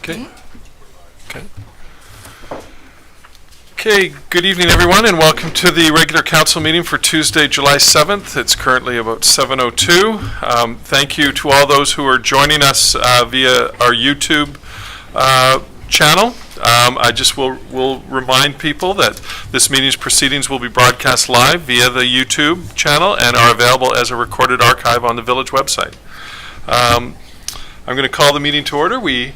Okay. Okay. Okay, good evening everyone and welcome to the regular council meeting for Tuesday, July 7th. It's currently about 7:02. Thank you to all those who are joining us via our YouTube channel. I just will remind people that this meeting's proceedings will be broadcast live via the YouTube channel and are available as a recorded archive on the village website. I'm going to call the meeting to order. We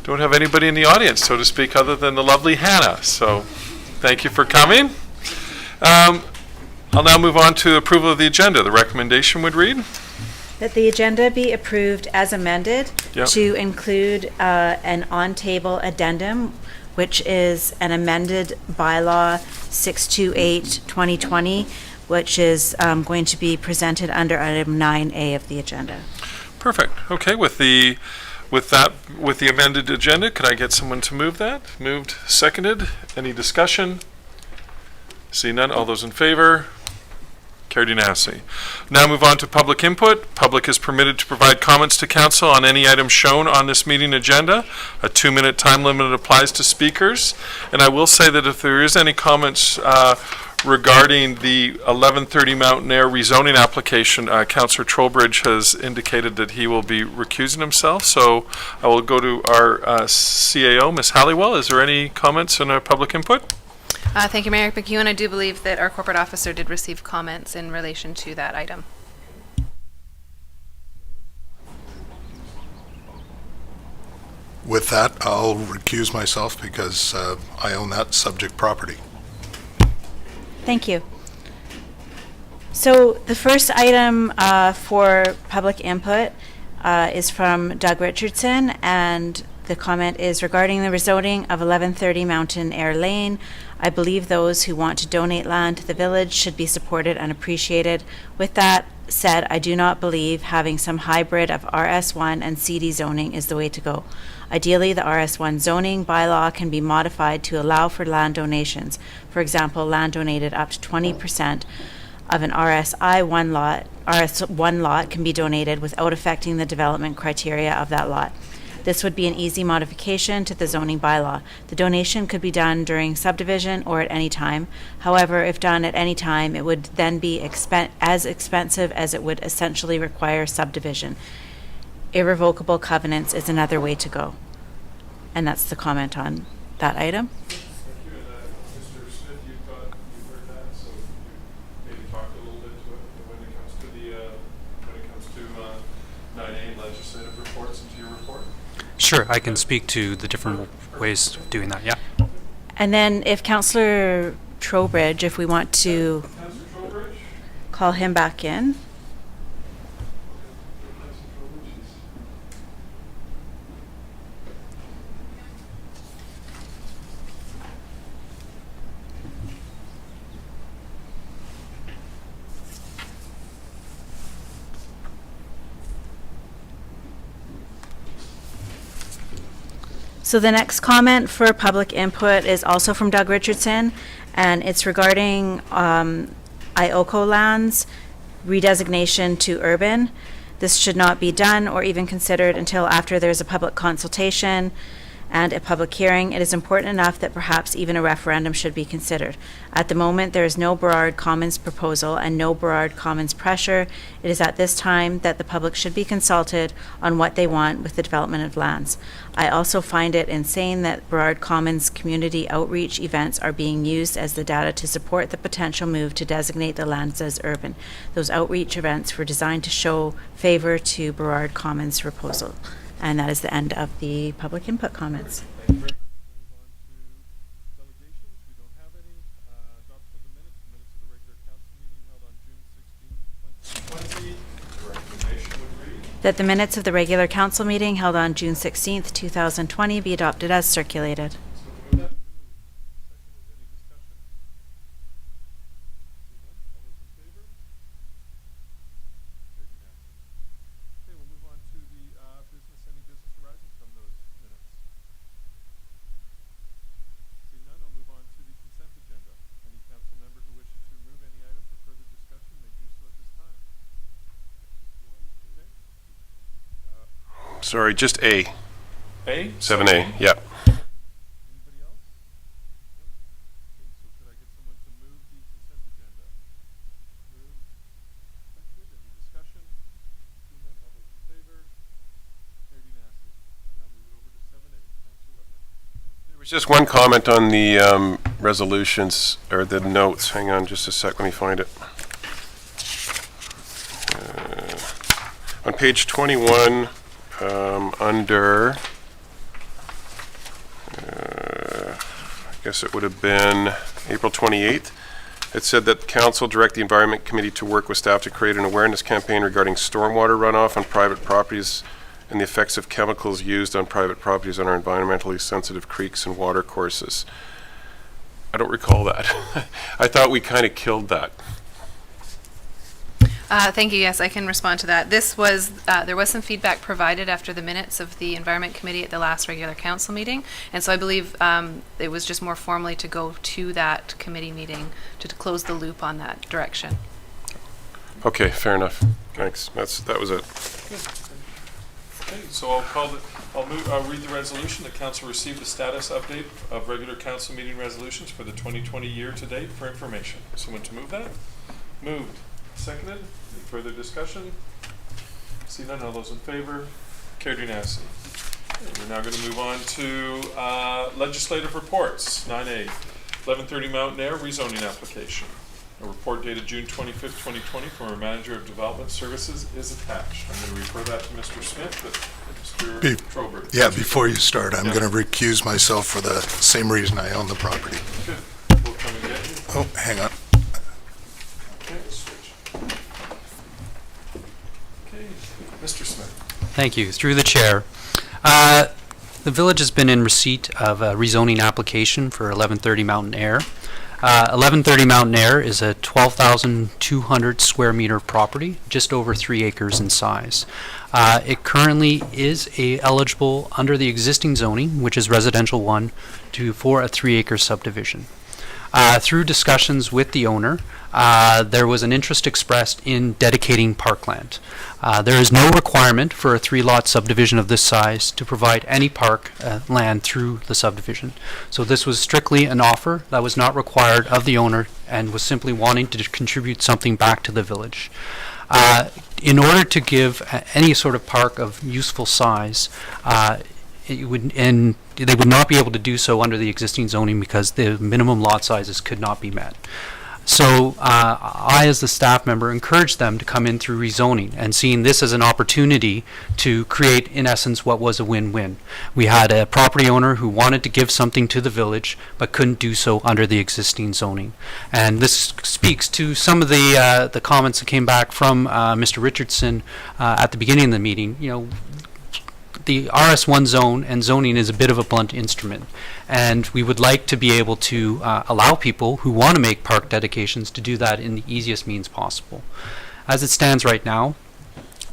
don't have anybody in the audience, so to speak, other than the lovely Hannah. So thank you for coming. I'll now move on to approval of the agenda. The recommendation would read that the agenda be approved as amended to include an on-table addendum, which is an amended bylaw 628-2020, which is going to be presented under item 9A of the agenda. Perfect. Okay, with the amended agenda, could I get someone to move that? Moved, seconded. Any discussion? See none. All those in favor? Carried unanimously. Now move on to public input. Public is permitted to provide comments to council on any item shown on this meeting agenda. A 2-minute time limit applies to speakers. And I will say that if there is any comments regarding the 1130 Mountain Air rezoning application, Councillor Trowbridge has indicated that he will be recusing himself. So I will go to our CAO, Ms. Halliwell. Is there any comments on our public input? Thank you, Mayor McEwen. I do believe that our corporate officer did receive comments in relation to that item. With that, I'll recuse myself because I own that subject property. Thank you. So the first item for public input is from Doug Richardson, and the comment is regarding the rezoning of 1130 Mountain Air Lane. I believe those who want to donate land to the village should be supported and appreciated. With that said, I do not believe having some hybrid of RS1 and CD zoning is the way to go. Ideally, the RS1 zoning bylaw can be modified to allow for land donations. For example, land donated up to 20% of an RS1 lot can be donated without affecting the development criteria of that lot. This would be an easy modification to the zoning bylaw. The donation could be done during subdivision or at any time. However, if done at any time, it would then be as expensive as it would essentially require subdivision. Irrevocable covenants is another way to go. And that's the comment on that item. Thank you. Mr. Smith, you've heard that, so maybe talk a little bit to it when it comes to 9A legislative reports and to your report. Sure, I can speak to the different ways of doing that, yeah. And then if Councillor Trowbridge, if we want to call him back in. So the next comment for public input is also from Doug Richardson, and it's regarding IOCO lands redesignation to urban. This should not be done or even considered until after there's a public consultation and a public hearing. It is important enough that perhaps even a referendum should be considered. At the moment, there is no Burrard Commons proposal and no Burrard Commons pressure. It is at this time that the public should be consulted on what they want with the development of lands. I also find it insane that Burrard Commons community outreach events are being used as the data to support the potential move to designate the lands as urban. Those outreach events were designed to show favor to Burrard Commons proposal. And that is the end of the public input comments. Thank you very much. We'll move on to delegations. We don't have any. Adoption of the minutes of the regular council meeting held on June 16, 2020. The recommendation would read That the minutes of the regular council meeting held on June 16th, 2020 be adopted as circulated. So move that. Seconded. Any discussion? All those in favor? Carried unanimously. Okay, we'll move on to the any business arising from those minutes. Seeing none, I'll move on to the consent agenda. Any council member who wishes to remove any item for further discussion may do so at this time. Okay. Sorry, just A. A? 7A, yeah. Anybody else? Okay, so could I get someone to move the consent agenda? Move. Seconded. Any discussion? Seeing none, all those in favor? Carried unanimously. Now move it over to 7A. Councillor Weber. There was just one comment on the resolutions, or the notes. Hang on just a sec, let me find it. On page 21, under, I guess it would have been April 28th, it said that council direct the Environment Committee to work with staff to create an awareness campaign regarding stormwater runoff on private properties and the effects of chemicals used on private properties on our environmentally sensitive creeks and water courses. I don't recall that. I thought we kind of killed that. Thank you. Yes, I can respond to that. This was, there was some feedback provided after the minutes of the Environment Committee at the last regular council meeting. And so I believe it was just more formally to go to that committee meeting to close the loop on that direction. Okay, fair enough. Thanks. That was it. Okay, so I'll read the resolution. The council received a status update of regular council meeting resolutions for the 2020 year to date for information. Someone to move that? Moved. Seconded. Any further discussion? See none. All those in favor? Carried unanimously. Okay, we're now going to move on to legislative reports. 9A, 1130 Mountain Air rezoning application. A report dated June 25th, 2020 from our Manager of Development Services is attached. I'm going to refer that to Mr. Smith, but Mr. Trowbridge. Yeah, before you start, I'm going to recuse myself for the same reason I own the property. Good. We'll come and get you. Oh, hang on. Okay, switch. Okay, Mr. Smith. Thank you. Through the chair. The village has been in receipt of a rezoning application for 1130 Mountain Air. 1130 Mountain Air is a 12,200 square meter property, just over 3 acres in size. It currently is eligible under the existing zoning, which is residential 1, for a 3 acre subdivision. Through discussions with the owner, there was an interest expressed in dedicating parkland. There is no requirement for a 3-lot subdivision of this size to provide any park land through the subdivision. So this was strictly an offer that was not required of the owner and was simply wanting to contribute something back to the village. In order to give any sort of park of useful size, they would not be able to do so under the existing zoning because the minimum lot sizes could not be met. So I, as the staff member, encouraged them to come in through rezoning and seeing this as an opportunity to create, in essence, what was a win-win. We had a property owner who wanted to give something to the village but couldn't do so under the existing zoning. And this speaks to some of the comments that came back from Mr. Richardson at the beginning of the meeting. You know, the RS1 zone and zoning is a bit of a blunt instrument, and we would like to be able to allow people who want to make park dedications to do that in the easiest means possible. As it stands right now,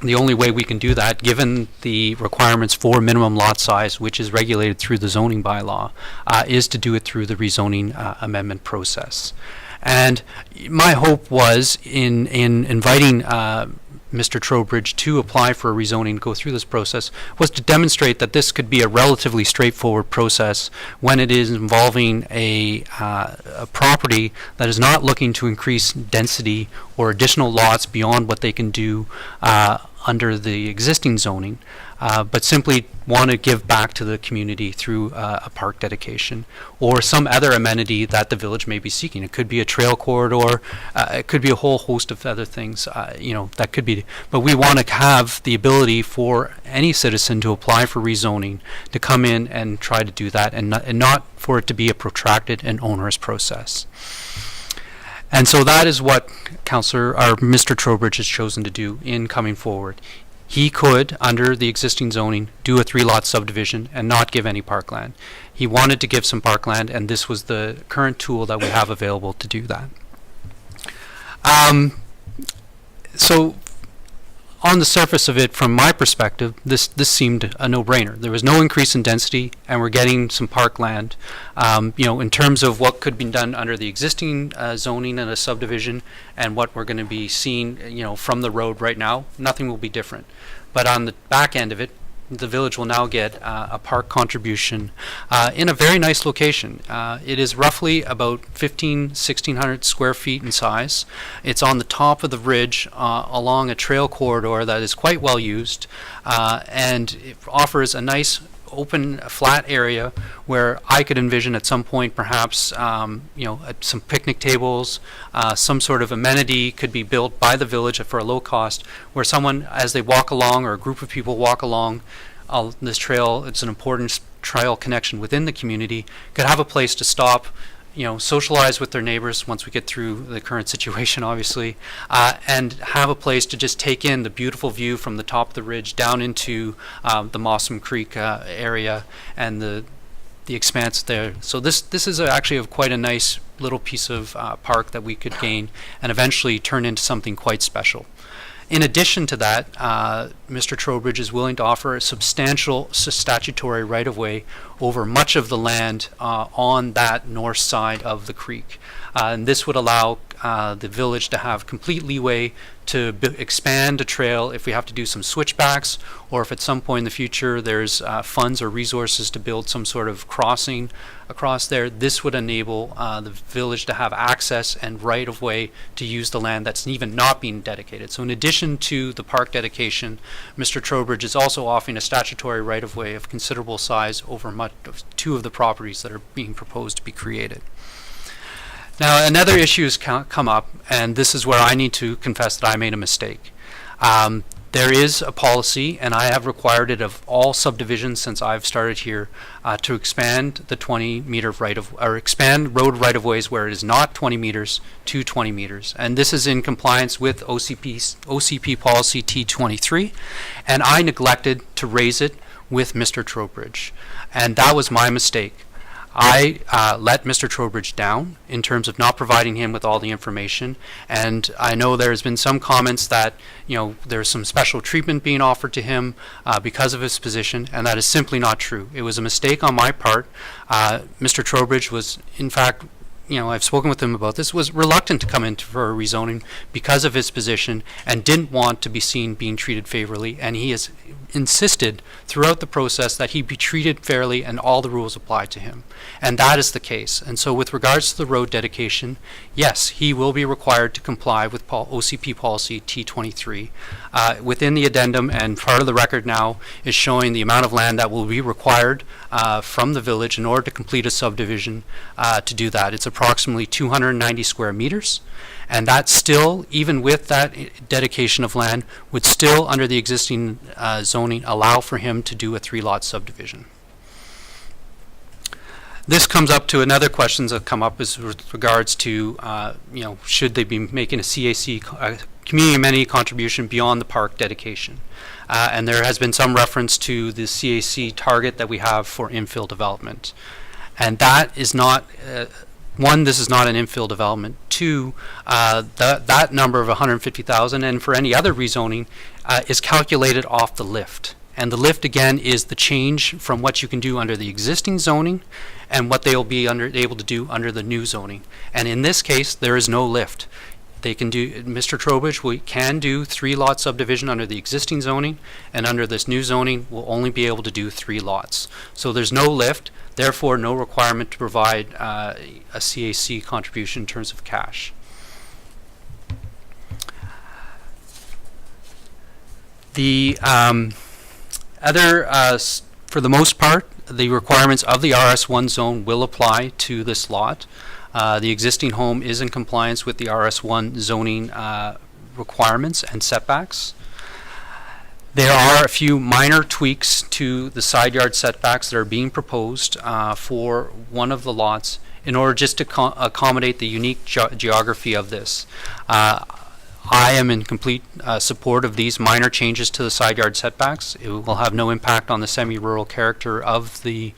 the only way we can do that, given the requirements for minimum lot size, which is regulated through the zoning bylaw, is to do it through the rezoning amendment process. And my hope was in inviting Mr. Trowbridge to apply for a rezoning, go through this process, was to demonstrate that this could be a relatively straightforward process when it is involving a property that is not looking to increase density or additional lots beyond what they can do under the existing zoning, but simply want to give back to the community through a park dedication or some other amenity that the village may be seeking. It could be a trail corridor, it could be a whole host of other things, that could be. But we want to have the ability for any citizen to apply for rezoning, to come in and try to do that, and not for it to be a protracted and onerous process. And so that is what Mr. Trowbridge has chosen to do in coming forward. He could, under the existing zoning, do a 3-lot subdivision and not give any parkland. He wanted to give some parkland, and this was the current tool that we have available to do that. So on the surface of it, from my perspective, this seemed a no-brainer. There was no increase in density, and we're getting some parkland. In terms of what could be done under the existing zoning and a subdivision, and what we're going to be seeing, from the road right now, nothing will be different. But on the back end of it, the village will now get a park contribution in a very nice location. It is roughly about 1,600 square feet in size. It's on the top of the ridge along a trail corridor that is quite well used, and it offers a nice open, flat area where I could envision at some point perhaps some picnic tables, some sort of amenity could be built by the village for a low cost, where someone, as they walk along, or a group of people walk along this trail, it's an important trail connection within the community, could have a place to stop, socialize with their neighbors once we get through the current situation, obviously, and have a place to just take in the beautiful view from the top of the ridge down into the Mossam Creek area and the expanse there. So this is actually quite a nice little piece of park that we could gain and eventually turn into something quite special. In addition to that, Mr. Trowbridge is willing to offer a substantial statutory right-of-way over much of the land on that north side of the creek. And this would allow the village to have complete leeway to expand a trail if we have to do some switchbacks, or if at some point in the future there's funds or resources to build some sort of crossing across there. This would enable the village to have access and right-of-way to use the land that's even not being dedicated. So in addition to the park dedication, Mr. Trowbridge is also offering a statutory right-of-way of considerable size over two of the properties that are being proposed to be created. Now, another issue has come up, and this is where I need to confess that I made a mistake. There is a policy, and I have required it of all subdivisions since I've started here, to expand the 20-meter expand road right-of-ways where it is not 20 meters to 20 meters. And this is in compliance with OCP policy T23, and I neglected to raise it with Mr. Trowbridge, and that was my mistake. I let Mr. Trowbridge down in terms of not providing him with all the information, and I know there's been some comments that there's some special treatment being offered to him because of his position, and that is simply not true. It was a mistake on my part. Mr. Trowbridge was, in fact, I've spoken with him about this, was reluctant to come in for a rezoning because of his position and didn't want to be seen being treated favorably, and he has insisted throughout the process that he be treated fairly and all the rules apply to him. And that is the case. And so with regards to the road dedication, yes, he will be required to comply with OCP policy T23 within the addendum, and part of the record now is showing the amount of land that will be required from the village in order to complete a subdivision to do that. It's approximately 290 square meters. And that still, even with that dedication of land, would still, under the existing zoning, allow for him to do a 3-lot subdivision. This comes up to another questions that come up is with regards to, should they be making a CAC, community amenity contribution beyond the park dedication? And there has been some reference to the CAC target that we have for infill development. And that is not... one, this is not an infill development. Two, that number of 150,000, and for any other rezoning, is calculated off the lift. And the lift, again, is the change from what you can do under the existing zoning and what they will be able to do under the new zoning. And in this case, there is no lift. They can do, Mr. Trowbridge can do 3-lot subdivision under the existing zoning, and under this new zoning will only be able to do 3 lots. So there's no lift, therefore no requirement to provide a CAC contribution in terms of cash. The for the most part, the requirements of the RS1 zone will apply to this lot. The existing home is in compliance with the RS1 zoning requirements and setbacks. There are a few minor tweaks to the side yard setbacks that are being proposed for one of the lots in order just to accommodate the unique geography of this. I am in complete support of these minor changes to the side yard setbacks. It will have no impact on the semi-rural character of the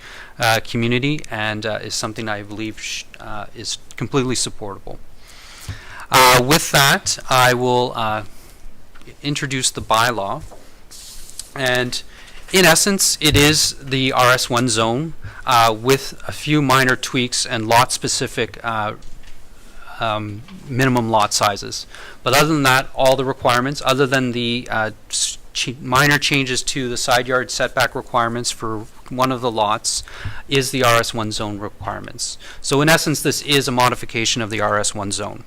community, and is something I believe is completely supportable. With that, I will introduce the bylaw. And in essence, it is the RS1 zone with a few minor tweaks and lot-specific minimum lot sizes. But other than that, all the requirements, other than the minor changes to the side yard setback requirements for one of the lots is the RS1 zone requirements. So in essence, this is a modification of the RS1 zone.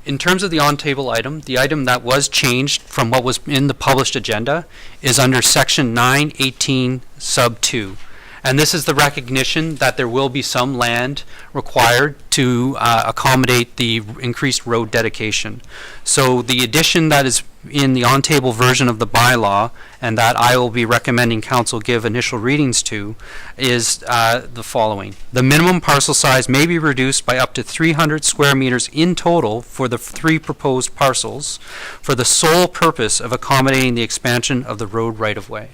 In terms of the on-table item, the item that was changed from what was in the published agenda is under section 918 sub 2. And this is the recognition that there will be some land required to accommodate the increased road dedication. So the addition that is in the on-table version of the bylaw, and that I will be recommending council give initial readings to, is the following. The minimum parcel size may be reduced by up to 300 square meters in total for the 3 proposed parcels for the sole purpose of accommodating the expansion of the road right-of-way.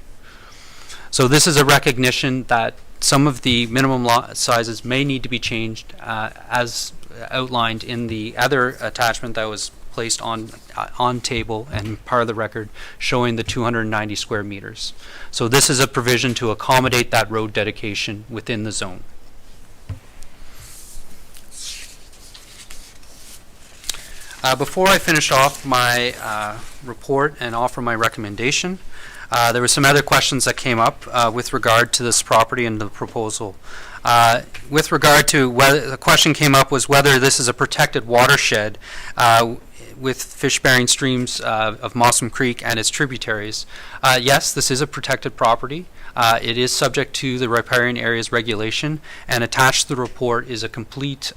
So this is a recognition that some of the minimum lot sizes may need to be changed as outlined in the other attachment that was placed on table and part of the record showing the 290 square meters. So this is a provision to accommodate that road dedication within the zone. Before I finish off my report and offer my recommendation, there were some other questions that came up with regard to this property and the proposal. With regard to whether the question came up was whether this is a protected watershed with fish-bearing streams of Mossam Creek and its tributaries. Yes, this is a protected property. It is subject to the riparian areas regulation, and attached to the report is a complete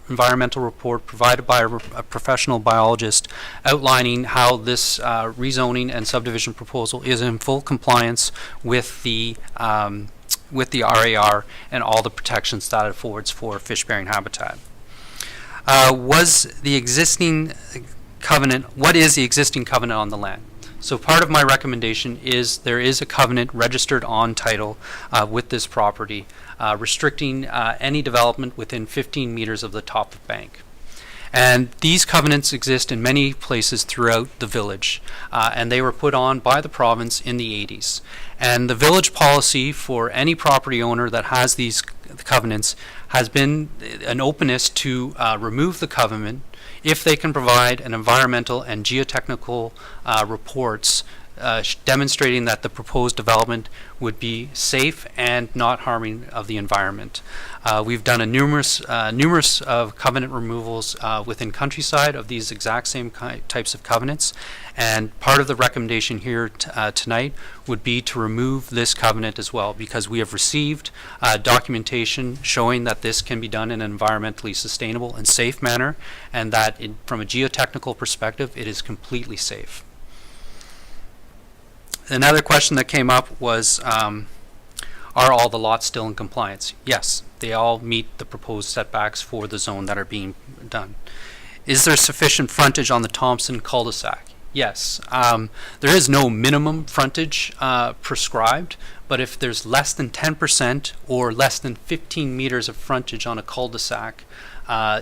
environmental report provided by a professional biologist outlining how this rezoning and subdivision proposal is in full compliance with the RAR and all the protections that it affords for fish-bearing habitat. Was the existing covenant, what is the existing covenant on the land? So part of my recommendation is there is a covenant registered on title with this property restricting any development within 15 meters of the top of bank. And these covenants exist in many places throughout the village, and they were put on by the province in the 80s. And the village policy for any property owner that has these covenants has been an openness to remove the covenant if they can provide an environmental and geotechnical reports demonstrating that the proposed development would be safe and not harming of the environment. We've done numerous of covenant removals within Countryside of these exact same types of covenants, and part of the recommendation here tonight would be to remove this covenant as well, because we have received documentation showing that this can be done in an environmentally sustainable and safe manner, and that from a geotechnical perspective it is completely safe. Another question that came up was, are all the lots still in compliance? Yes, they all meet the proposed setbacks for the zone that are being done. Is there sufficient frontage on the Thompson cul-de-sac? Yes. There is no minimum frontage prescribed, but if there's less than 10% or less than 15 meters of frontage on a cul-de-sac,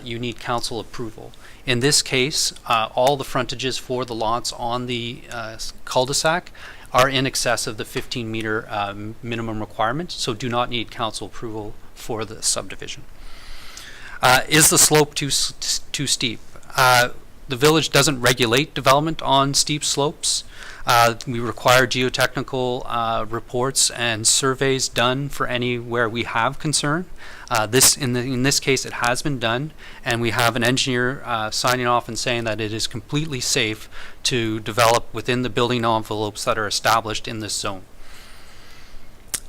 you need council approval. In this case, all the frontages for the lots on the cul-de-sac are in excess of the 15-meter minimum requirement, so do not need council approval for the subdivision. Is the slope too steep? The village doesn't regulate development on steep slopes. We require geotechnical reports and surveys done for anywhere we have concern. In this case, it has been done, and we have an engineer signing off and saying that it is completely safe to develop within the building envelopes that are established in this zone.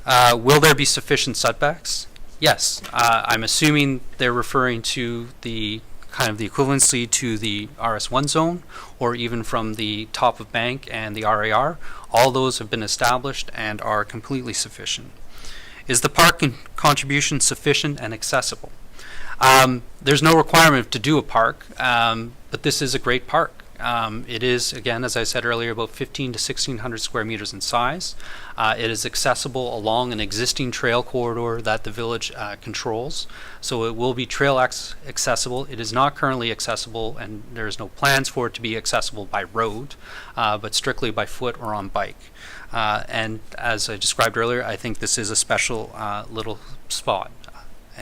Will there be sufficient setbacks? Yes. I'm assuming they're referring to the kind of the equivalency to the RS1 zone, or even from the top of bank and the RAR. All those have been established and are completely sufficient. Is the park contribution sufficient and accessible? There's no requirement to do a park, but this is a great park. It is, again, as I said earlier, about 1,500 to 1,600 square meters in size. It is accessible along an existing trail corridor that the village controls, so it will be trail accessible. It is not currently accessible, and there's no plans for it to be accessible by road, but strictly by foot or on bike. And as I described earlier, I think this is a special little spot.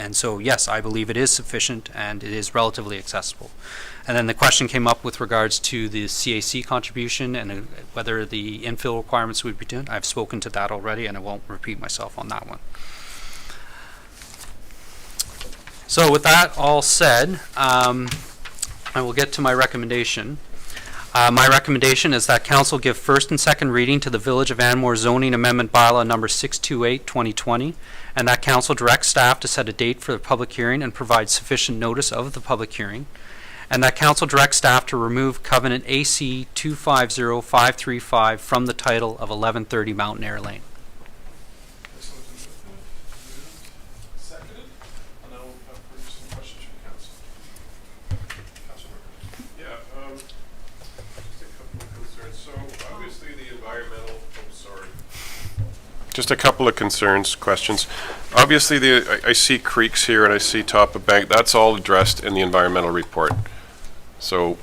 And so, yes, I believe it is sufficient and it is relatively accessible. And then the question came up with regards to the CAC contribution and whether the infill requirements would be done. I've spoken to that already, and I won't repeat myself on that one. So with that all said, I will get to my recommendation. My recommendation is that council give first and second reading to the Village of Anmore zoning amendment bylaw number 628/2020, and that council direct staff to set a date for the public hearing and provide sufficient notice of the public hearing, and that council direct staff to remove covenant AC 250535 from the title of 1130 Mountain Air Lane. Seconded, and I will have some questions from council. Yeah, just a couple of concerns. So obviously the environmental, just a couple of concerns, questions. Obviously I see creeks here and I see top of bank. That's all addressed in the environmental report. So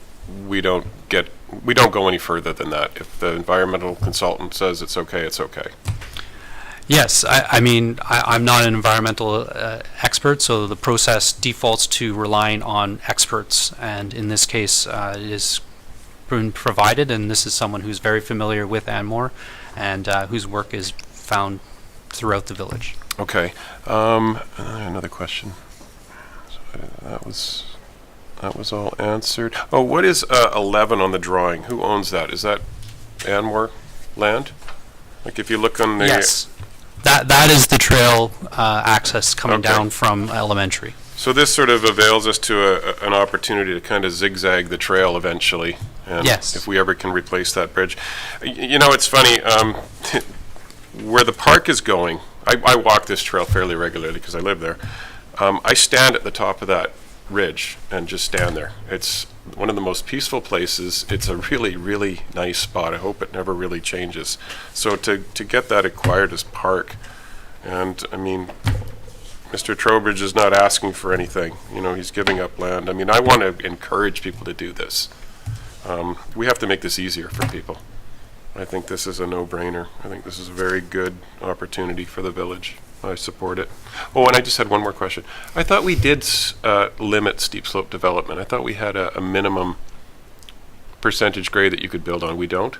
we don't go any further than that. If the environmental consultant says it's okay, it's okay. Yes, I'm not an environmental expert, so the process defaults to relying on experts, and in this case, it is been provided, and this is someone who's very familiar with Anmore and whose work is found throughout the village. Okay. Another question. So that was all answered. Oh, what is 11 on the drawing? Who owns that? Is that Anmore land? Like if you look on the... Yes. That is the trail access coming Okay. down from elementary. So this sort of avails us to an opportunity to kind of zigzag the trail eventually. And Yes. if we ever can replace that bridge. You know, it's funny, where the park is going, I walk this trail fairly regularly because I live there. I stand at the top of that ridge and just stand there. It's one of the most peaceful places. It's a really, really nice spot. I hope it never really changes. So to get that acquired as park, and I mean, Mr. Trowbridge is not asking for anything. You know, he's giving up land. I mean, I want to encourage people to do this. We have to make this easier for people. I think this is a no-brainer. I think this is a very good opportunity for the village. I support it. Oh, and I just had one more question. I thought we did limit steep slope development. I thought we had a minimum percentage grade that you could build on. We don't?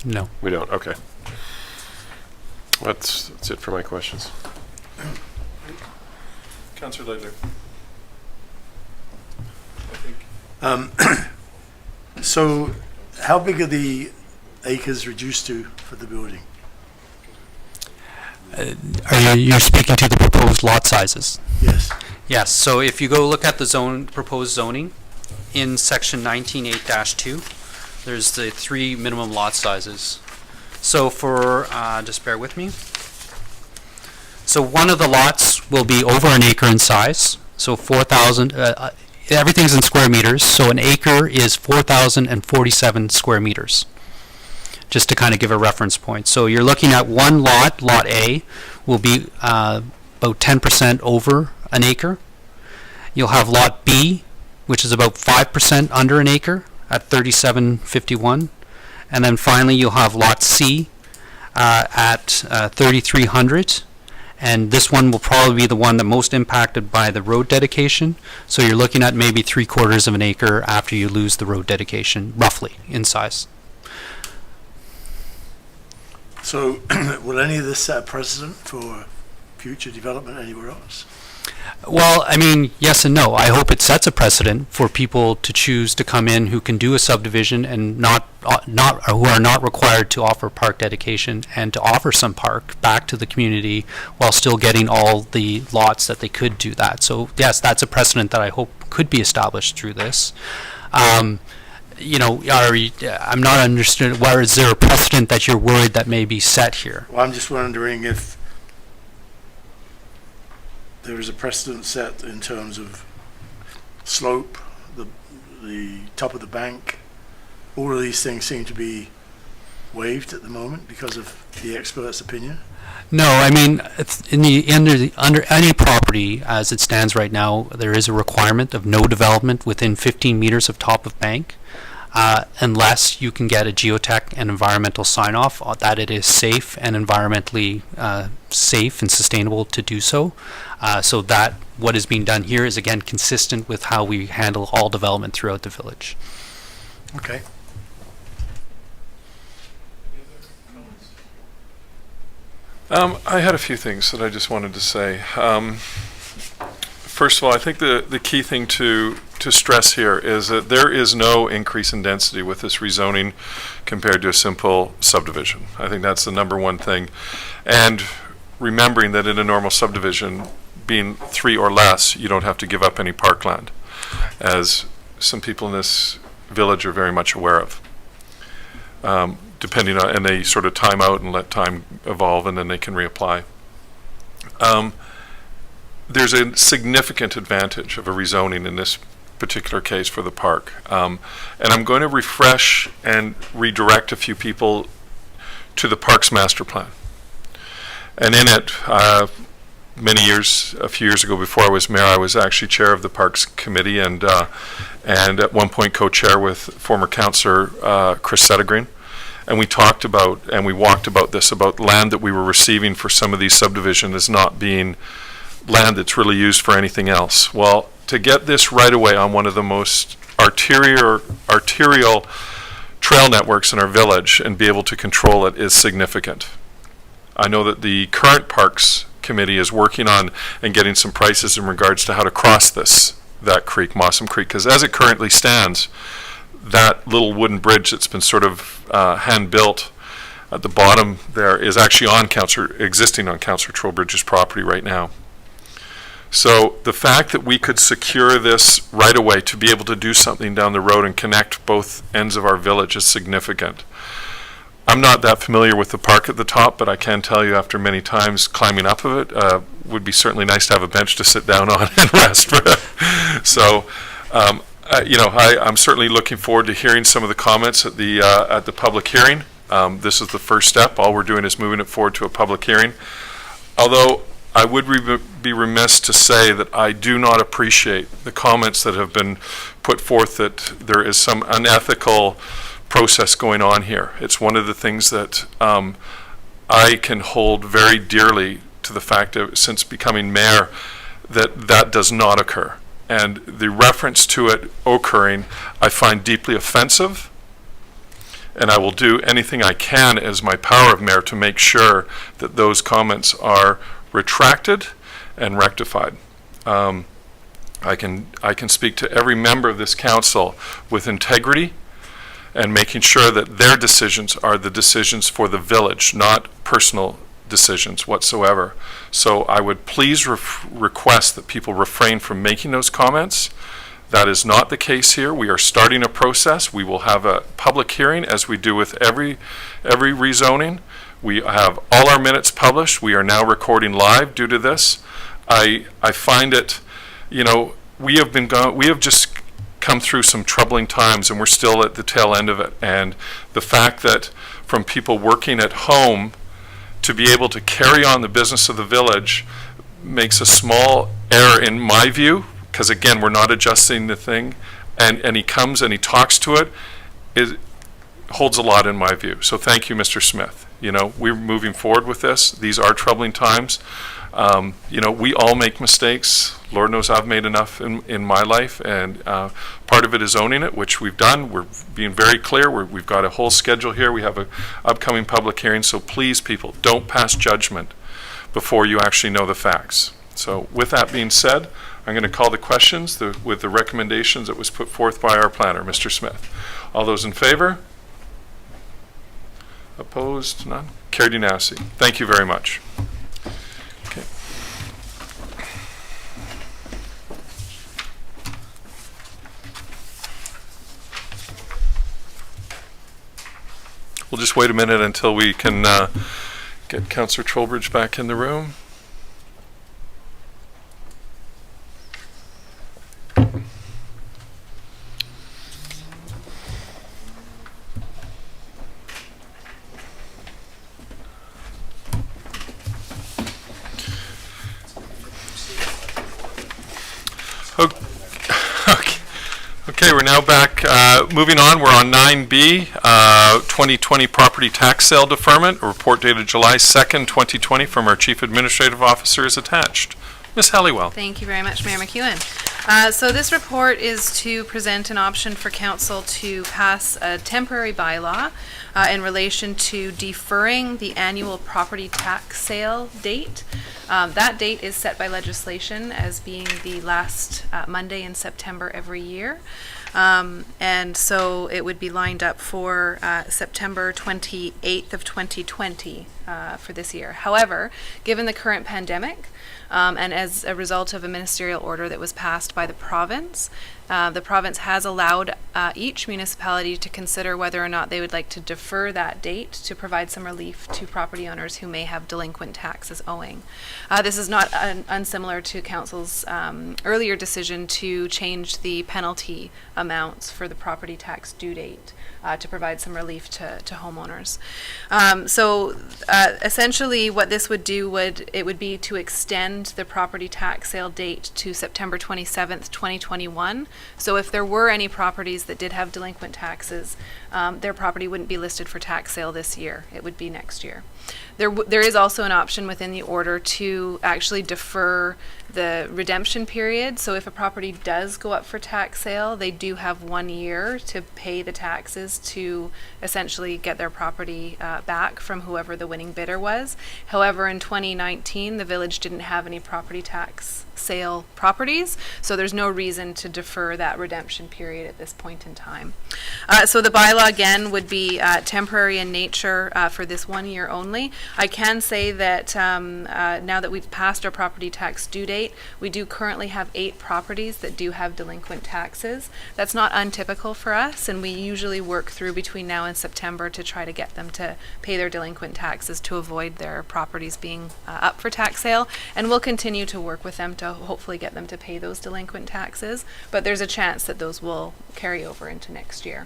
No. We don't, okay. That's it for my questions. Councillor Leitler. I think So how big are the acres reduced to for the building? You're speaking to the proposed lot sizes? Yes. Yes, so if you go look at the proposed zoning in section 19.8-2, there's the 3 minimum lot sizes. So for, just bear with me. So one of the lots will be over an acre in size, so 4,000, everything's in square meters, so an acre is 4,047 square meters. Just to kind of give a reference point. So you're looking at one lot, Lot A, will be about 10% over an acre. You'll have Lot B, which is about 5% under an acre at 3751. And then finally you'll have Lot C at 3,300. And this one will probably be the one that most impacted by the road dedication. So you're looking at maybe 3/4 of an acre after you lose the road dedication, roughly, in size. So will any of this set a precedent for future development anywhere else? Well, I mean, yes and no. I hope it sets a precedent for people to choose to come in who can do a subdivision and who are not required to offer park dedication and to offer some park back to the community while still getting all the lots that they could do that. So yes, that's a precedent that I hope could be established through this. You know, I'm not understanding, why is there a precedent that you're worried that may be set here? Well, I'm just wondering if there is a precedent set in terms of slope, the top of the bank. All of these things seem to be waived at the moment because of the expert's opinion. No, I mean, under any property as it stands right now, there is a requirement of no development within 15 meters of top of bank, unless you can get a geotech and environmental sign-off that it is safe and environmentally safe and sustainable to do so. So that what is being done here is, again, consistent with how we handle all development throughout the village. Okay. I had a few things that I just wanted to say. First of all, I think the key thing to stress here is that there is no increase in density with this rezoning compared to a simple subdivision. I think that's the number one thing. And remembering that in a normal subdivision, being 3 or less, you don't have to give up any parkland, as some people in this village are very much aware of. Depending on, and they sort of time out and let time evolve, and then they can reapply. There's a significant advantage of a rezoning in this particular case for the park. And I'm going to refresh and redirect a few people to the park's master plan. And in it, a few years ago before I was mayor, I was actually chair of the Parks Committee and at one point co-chair with former councillor Chris Settigreen. And we talked about, and we walked about this, about land that we were receiving for some of these subdivisions as not being land that's really used for anything else. Well, to get this right away on one of the most arterial trail networks in our village and be able to control it is significant. I know that the current Parks Committee is working on and getting some prices in regards to how to cross that creek, Mossam Creek, because as it currently stands, that little wooden bridge that's been sort of hand-built at the bottom there is actually existing on Councillor Trowbridge's property right now. So the fact that we could secure this right away to be able to do something down the road and connect both ends of our village is significant. I'm not that familiar with the park at the top, but I can tell you after many times climbing up of it, would be certainly nice to have a bench to sit down on and rest. So, I'm certainly looking forward to hearing some of the comments at the public hearing. This is the first step. All we're doing is moving it forward to a public hearing. Although I would be remiss to say that I do not appreciate the comments that have been put forth that there is some unethical process going on here. It's one of the things that I can hold very dearly to the fact that since becoming mayor that does not occur. And the reference to it occurring, I find deeply offensive, and I will do anything I can as my power of mayor to make sure that those comments are retracted and rectified. I can speak to every member of this council with integrity and making sure that their decisions are the decisions for the village, not personal decisions whatsoever. So I would please request that people refrain from making those comments. That is not the case here. We are starting a process. We will have a public hearing as we do with every rezoning. We have all our minutes published. We are now recording live due to this. I find it, we have just come through some troubling times and we're still at the tail end of it. And the fact that from people working at home to be able to carry on the business of the village makes a small error in my view, because again, we're not adjusting the thing, and he comes and he talks to it, it holds a lot in my view. So thank you, Mr. Smith. We're moving forward with this. These are troubling times. We all make mistakes. Lord knows I've made enough in my life, and part of it is owning it, which we've done. We're being very clear. We've got a whole schedule here. We have an upcoming public hearing, so please, people, don't pass judgment before you actually know the facts. So with that being said, I'm going to call the questions with the recommendations that was put forth by our planner, Mr. Smith. All those in favor? Opposed? None? Carried unanimously. Thank you very much. Okay. We'll just wait a minute until we can get Councillor Trowbridge back in the room. Okay, we're now back. Moving on, we're on 9B, 2020 property tax sale deferment. A report dated July 2nd, 2020 from our Chief Administrative Officer is attached. Ms. Halliwell. Thank you very much, Mayor McEwen. So this report is to present an option for council to pass a temporary bylaw in relation to deferring the annual property tax sale date. That date is set by legislation as being the last Monday in September every year. And so it would be lined up for September 28th of 2020 for this year. However, given the current pandemic, and as a result of a ministerial order that was passed by the province has allowed each municipality to consider whether or not they would like to defer that date to provide some relief to property owners who may have delinquent taxes owing. This is not unsimilar to council's earlier decision to change the penalty amounts for the property tax due date to provide some relief to homeowners. Essentially what this would do would be to extend the property tax sale date to September 27th, 2021. So if there were any properties that did have delinquent taxes, their property wouldn't be listed for tax sale this year. It would be next year. There is also an option within the order to actually defer the redemption period. So if a property does go up for tax sale, they do have 1 year to pay the taxes to essentially get their property back from whoever the winning bidder was. However, in 2019, the village didn't have any property tax sale properties, so there's no reason to defer that redemption period at this point in time. So the bylaw again would be temporary in nature for this 1 year only. I can say that now that we've passed our property tax due date, we do currently have 8 properties that do have delinquent taxes. That's not untypical for us, and we usually work through between now and September to try to get them to pay their delinquent taxes to avoid their properties being up for tax sale, and we'll continue to work with them to hopefully get them to pay those delinquent taxes, but there's a chance that those will carry over into next year.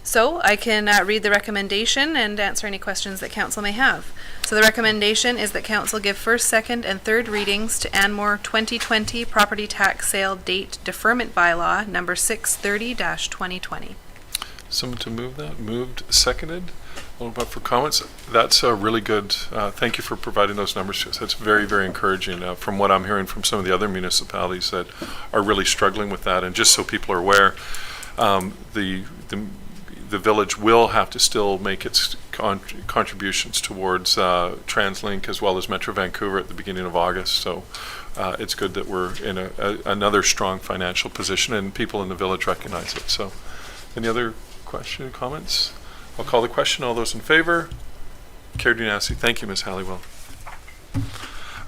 So I can read the recommendation and answer any questions that council may have. So the recommendation is that council give first, second, and third readings to Anmore 2020 Property Tax Sale Date Deferment Bylaw number 630-2020. Someone to move that? Moved, seconded. Open up for comments. That's a really good, thank you for providing those numbers to us. That's very, very encouraging from what I'm hearing from some of the other municipalities that are really struggling with that. And just so people are aware, the village will have to still make its contributions towards TransLink as well as Metro Vancouver at the beginning of August. So it's good that we're in another strong financial position and people in the village recognize it. So any other questions, comments? I'll call the question. All those in favor? Carried unanimously. Thank you, Ms. Halliwell.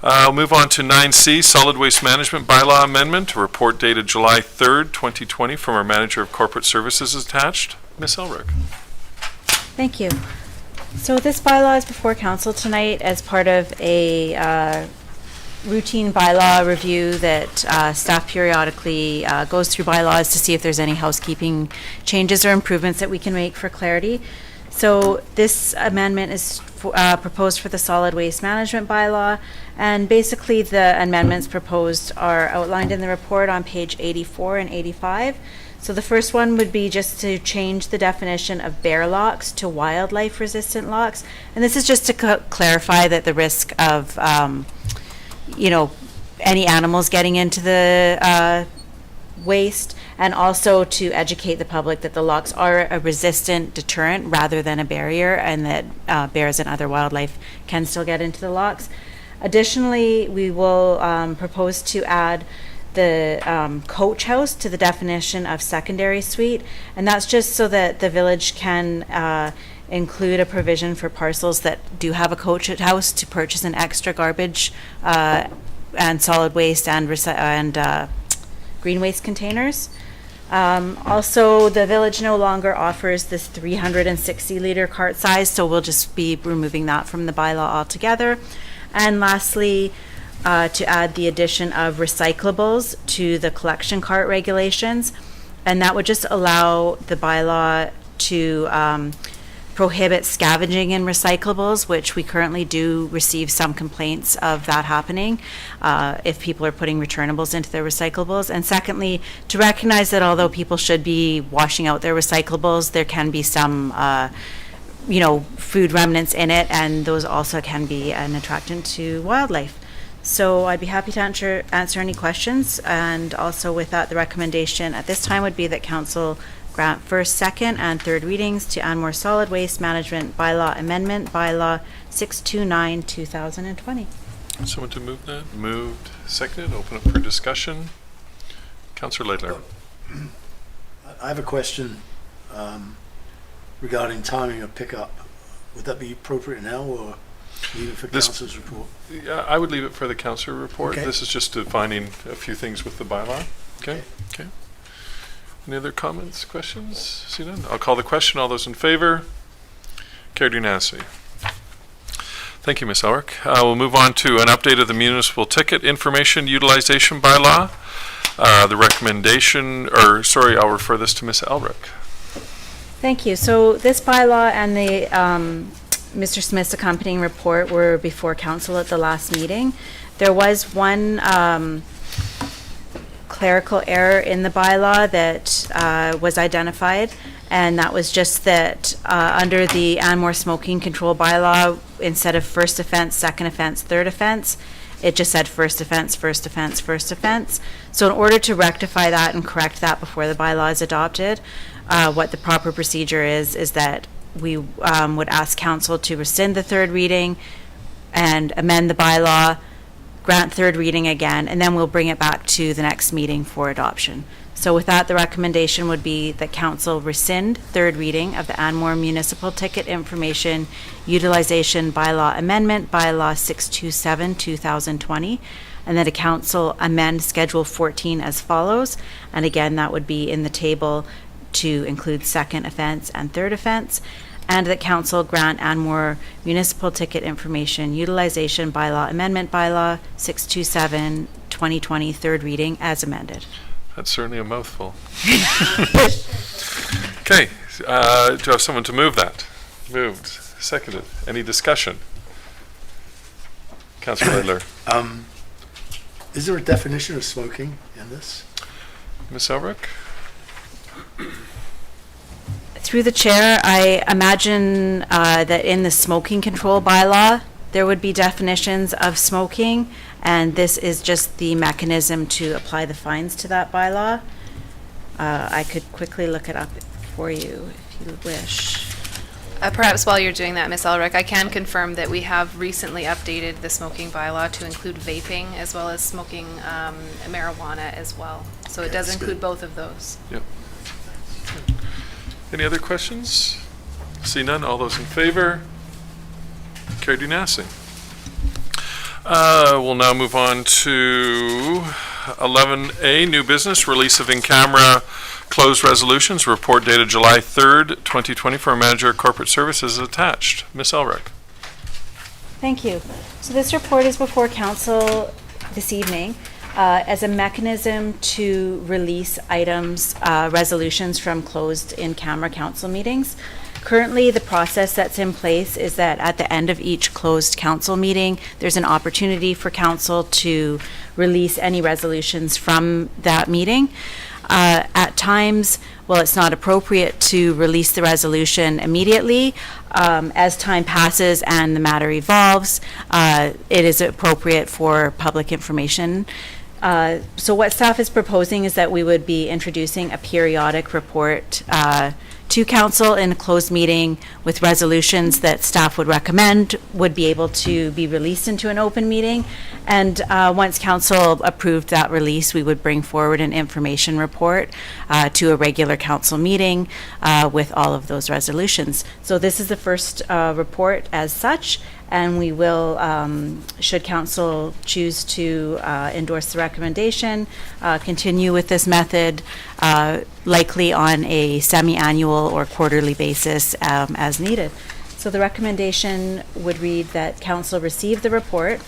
I'll move on to 9C, Solid Waste Management Bylaw Amendment. A report dated July 3rd, 2020 from our Manager of Corporate Services is attached. Ms. Elrick. Thank you. So this bylaw is before council tonight as part of a routine bylaw review that staff periodically goes through bylaws to see if there's any housekeeping changes or improvements that we can make for clarity. So this amendment is proposed for the solid waste management bylaw, and basically the amendments proposed are outlined in the report on page 84 and 85. So the first one would be just to change the definition of bear locks to wildlife resistant locks, and this is just to clarify that the risk of any animals getting into the waste, and also to educate the public that the locks are a resistant deterrent rather than a barrier, and that bears and other wildlife can still get into the locks. Additionally, we will propose to add the coach house to the definition of secondary suite, and that's just so that the village can include a provision for parcels that do have a coach house to purchase an extra garbage and solid waste and green waste containers. Also, the village no longer offers this 360 liter cart size, so we'll just be removing that from the bylaw altogether. And lastly, to add the addition of recyclables to the collection cart regulations, and that would just allow the bylaw to prohibit scavenging in recyclables, which we currently do receive some complaints of that happening if people are putting returnables into their recyclables. And secondly, to recognize that although people should be washing out their recyclables, there can be some food remnants in it, and those also can be an attractant to wildlife. So I'd be happy to answer any questions, and also with that, the recommendation at this time would be that council grant first, second, and third readings to Anmore Solid Waste Management Bylaw Amendment, Bylaw 629, 2020. Someone to move that? Moved, seconded, open up for discussion. Councillor Laidler. I have a question regarding timing of pickup. Would that be appropriate now, or leave it for This- council's report? Yeah, I would leave it for the councillor report. Okay. This is just defining a few things with the bylaw. Okay, okay. Any other comments, questions? See none? I'll call the question. All those in favor? Carried unanimously. Thank you, Ms. Elric. We'll move on to an update of the municipal ticket information utilization bylaw. The recommendation, I'll refer this to Ms. Elric. Thank you. So this bylaw and the Mr. Smith's accompanying report were before council at the last meeting. There was one clerical error in the bylaw that was identified, and that was just that under the Anmore smoking control bylaw, instead of first offense, second offense, third offense, it just said first offense, first offense, first offense. So in order to rectify that and correct that before the bylaw is adopted, what the proper procedure is that we would ask council to rescind the third reading and amend the bylaw, grant third reading again, and then we'll bring it back to the next meeting for adoption. So with that, the recommendation would be that council rescind third reading of the Anmore Municipal Ticket Information Utilization Bylaw Amendment, Bylaw 627, 2020, and that a council amend Schedule 14 as follows. And again, that would be in the table to include second offense and third offense, and that council grant Anmore Municipal Ticket Information Utilization Bylaw Amendment, Bylaw 627, 2020, third reading as amended. That's certainly a mouthful. Okay, do I have someone to move that? Moved, seconded. Any discussion? Councillor Laidler. Is there a definition of smoking in this? Ms. Elric? Through the chair, I imagine that in the smoking control bylaw, there would be definitions of smoking, and this is just the mechanism to apply the fines to that bylaw. I could quickly look it up for you if you wish. Perhaps while you're doing that, Ms. Elric, I can confirm that we have recently updated the smoking bylaw to include vaping as well as smoking marijuana as well. So it Okay, does that's include good. both of those. Yep. Any other questions? See none, all those in favor? Carried unanimously. We'll now move on to 11A, new business, release of in-camera closed resolutions, report dated July 3rd, 2020 for our manager of corporate services attached. Ms. Elric. Thank you. So this report is before council this evening as a mechanism to release items, resolutions from closed in-camera council meetings. Currently, the process that's in place is that at the end of each closed council meeting, there's an opportunity for council to release any resolutions from that meeting. At times, it's not appropriate to release the resolution immediately. As time passes and the matter evolves, it is appropriate for public information. So what staff is proposing is that we would be introducing a periodic report to council in a closed meeting with resolutions that staff would recommend would be able to be released into an open meeting. And once council approved that release, we would bring forward an information report to a regular council meeting with all of those resolutions. So this is the first report as such, and we will, should council choose to endorse the recommendation, continue with this method, likely on a semi-annual or quarterly basis as needed. So the recommendation would read that council receive the report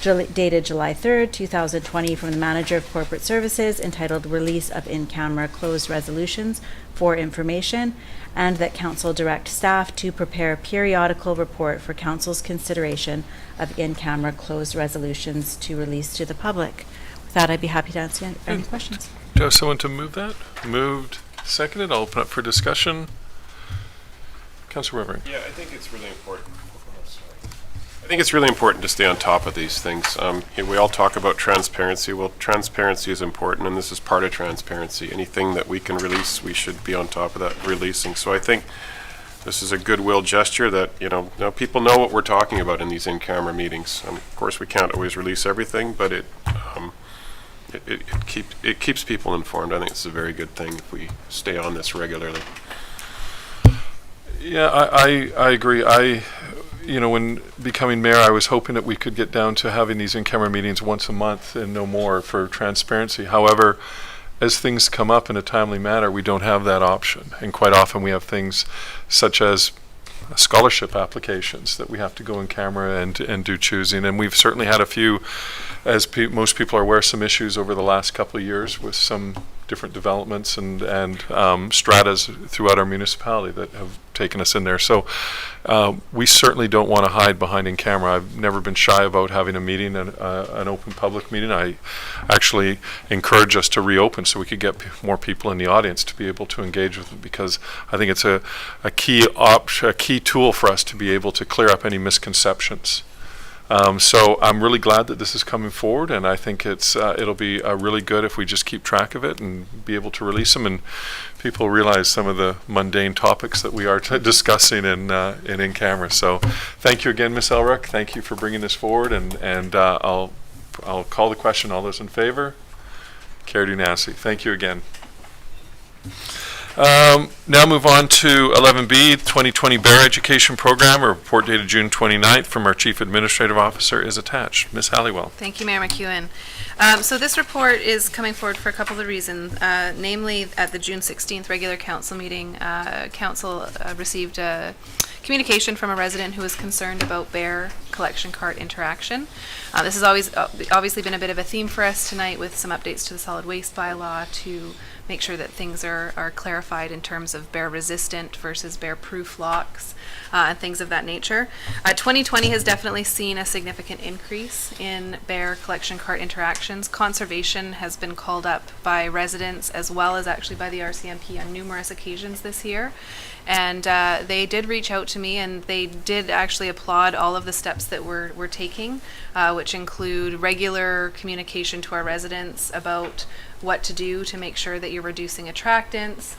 dated July 3rd, 2020 from the Manager of Corporate Services entitled Release of In-Camera Closed Resolutions for Information, and that council direct staff to prepare a periodical report for council's consideration of in-camera closed resolutions to release to the public. With that, I'd be happy to answer any questions. Do I have someone to move that? Moved, seconded. I'll open up for discussion. Councillor Weber. Yeah, I think it's really important. Oh, sorry. I think it's really important to stay on top of these things. We all talk about transparency. Well, transparency is important, and this is part of transparency. Anything that we can release, we should be on top of that releasing. So I think this is a goodwill gesture that, now people know what we're talking about in these in-camera meetings. Of course, we can't always release everything, but it keeps people informed. I think it's a very good thing if we stay on this regularly. Yeah, I agree. When becoming mayor, I was hoping that we could get down to having these in-camera meetings once a month and no more for transparency. However, as things come up in a timely manner, we don't have that option. And quite often we have things such as scholarship applications that we have to go in camera and do choosing. And we've certainly had a few, as most people are aware, some issues over the last couple of years with some different developments and stratas throughout our municipality that have taken us in there. So we certainly don't want to hide behind in camera. I've never been shy about having a meeting, an open public meeting. I actually encourage us to reopen so we could get more people in the audience to be able to engage with it, because I think it's a key tool for us to be able to clear up any misconceptions. So I'm really glad that this is coming forward, and I think it'll be really good if we just keep track of it and be able to release them, and people realize some of the mundane topics that we are discussing in camera. So thank you again, Ms. Elrick. Thank you for bringing this forward, and I'll call the question. All those in favor? Carried unanimously. Thank you again. Now move on to 11B, 2020 Bear Education Program. A report dated June 29th from our Chief Administrative Officer is attached. Ms. Halliwell. Thank you, Mayor McEwen. So this report is coming forward for a couple of reasons. Namely, at the June 16th regular council meeting, council received a communication from a resident who was concerned about bear collection cart interaction. This has obviously been a bit of a theme for us tonight, with some updates to the solid waste bylaw to make sure that things are clarified in terms of bear resistant versus bear proof locks and things of that nature. 2020 has definitely seen a significant increase in bear collection cart interactions. Conservation has been called up by residents as well as actually by the RCMP on numerous occasions this year. And they did reach out to me, and they did actually applaud all of the steps that we're taking, which include regular communication to our residents about what to do to make sure that you're reducing attractants.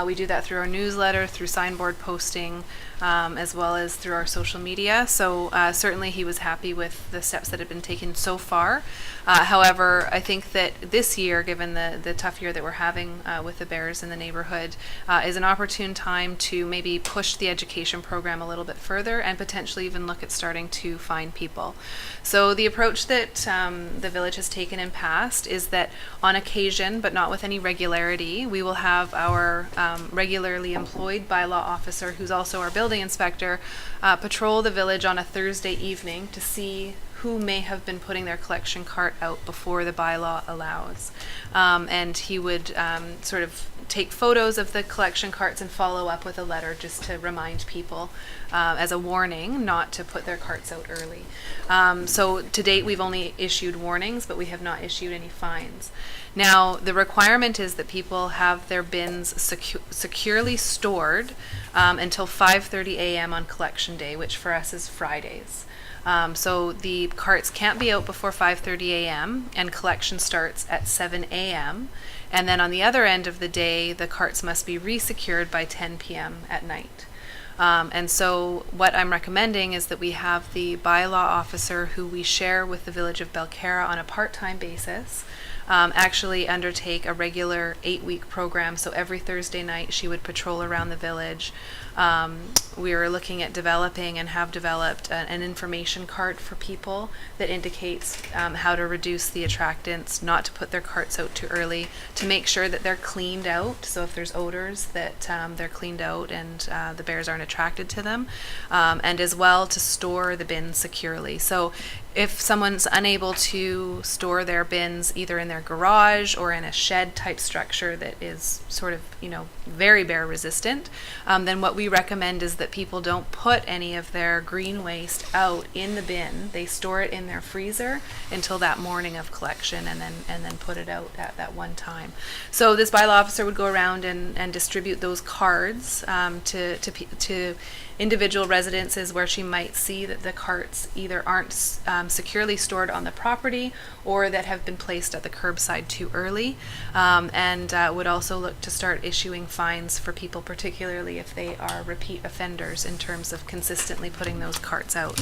We do that through our newsletter, through signboard posting, as well as through our social media. So certainly he was happy with the steps that have been taken so far. However, I think that this year, given the tough year that we're having with the bears in the neighborhood, is an opportune time to maybe push the education program a little bit further and potentially even look at starting to fine people. So the approach that the village has taken in past is that on occasion, but not with any regularity, we will have our regularly employed bylaw officer, who's also our building inspector, patrol the village on a Thursday evening to see who may have been putting their collection cart out before the bylaw allows. And he would sort of take photos of the collection carts and follow up with a letter just to remind people as a warning not to put their carts out early. So to date, we've only issued warnings, but we have not issued any fines. Now, the requirement is that people have their bins securely stored until 5:30 a.m. on collection day, which for us is Fridays. So the carts can't be out before 5:30 a.m. and collection starts at 7 a.m. And then on the other end of the day, the carts must be resecured by 10 p.m. at night. And so what I'm recommending is that we have the bylaw officer, who we share with the village of Belcarra on a part-time basis, actually undertake a regular 8-week program. So every Thursday night she would patrol around the village. We are looking at developing and have developed an information card for people that indicates how to reduce the attractants, not to put their carts out too early, to make sure that they're cleaned out. So if there's odors, that they're cleaned out and the bears aren't attracted to them, and as well to store the bins securely. So if someone's unable to store their bins either in their garage or in a shed type structure that is sort of, very bear resistant, then what we we recommend is that people don't put any of their green waste out in the bin. They store it in their freezer until that morning of collection, and then put it out at that one time. So this bylaw officer would go around and distribute those cards to individual residences where she might see that the carts either aren't securely stored on the property or that have been placed at the curbside too early, and would also look to start issuing fines for people, particularly if they are repeat offenders, in terms of consistently putting those carts out.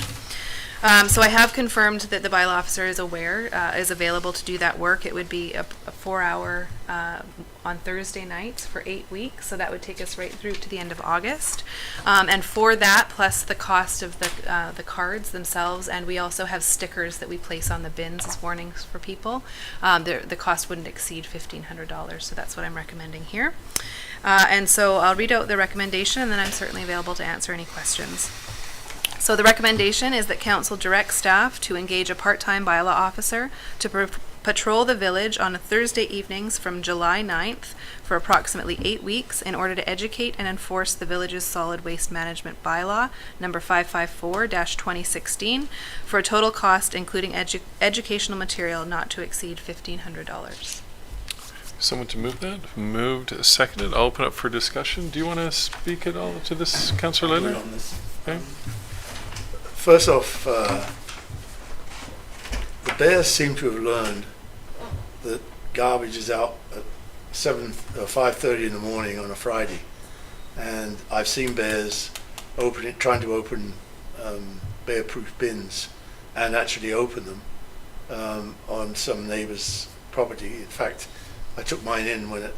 So I have confirmed that the bylaw officer is available to do that work. It would be a 4-hour on Thursday nights for 8 weeks, so that would take us right through to the end of August. And for that, plus the cost of the cards themselves, and we also have stickers that we place on the bins as warnings for people, the cost wouldn't exceed $1,500, so that's what I'm recommending here. And so I'll read out the recommendation, and then I'm certainly available to answer any questions. So the recommendation is that council direct staff to engage a part-time bylaw officer to patrol the village on Thursday evenings from July 9th for approximately 8 weeks in order to educate and enforce the village's solid waste management bylaw, number 554-2016, for a total cost including educational material not to exceed $1,500. Someone to move that? Moved, seconded. I'll open up for discussion. Do you want to speak at all to this, Councillor Leonard? On this. Okay. First off, the Bears seem to have learned that garbage is out at 5:30 in the morning on a Friday, and I've seen Bears trying to open bear-proof bins and actually open them on some neighbour's property. In fact, I took mine in when I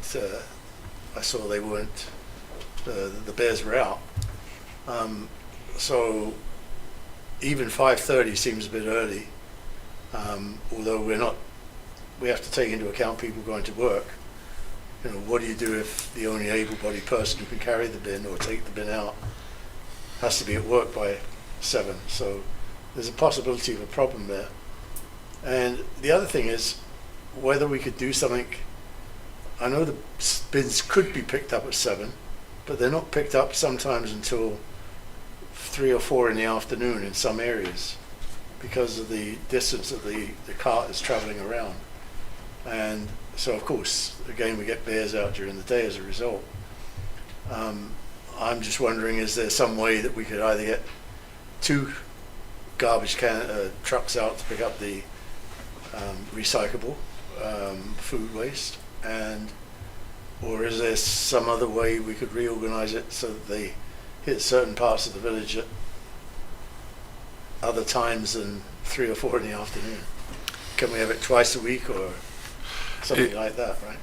saw they weren't, the bears were out. So even 5:30 seems a bit early, although we have to take into account people going to work. You know, what do you do if the only able-bodied person who can carry the bin or take the bin out has to be at work by 7? So there's a possibility of a problem there. And the other thing is whether we could do something. I know the bins could be picked up at 7, but they're not picked up sometimes until 3 or 4 in the afternoon in some areas because of the distance that the cart is traveling around. And so, of course, again, we get bears out during the day as a result. I'm just wondering, is there some way that we could either get 2 garbage trucks out to pick up the recyclable food waste, or is there some other way we could reorganize it so that they hit certain parts of the village at other times than 3 or 4 in the afternoon? Can we have it twice a week or something like that, right?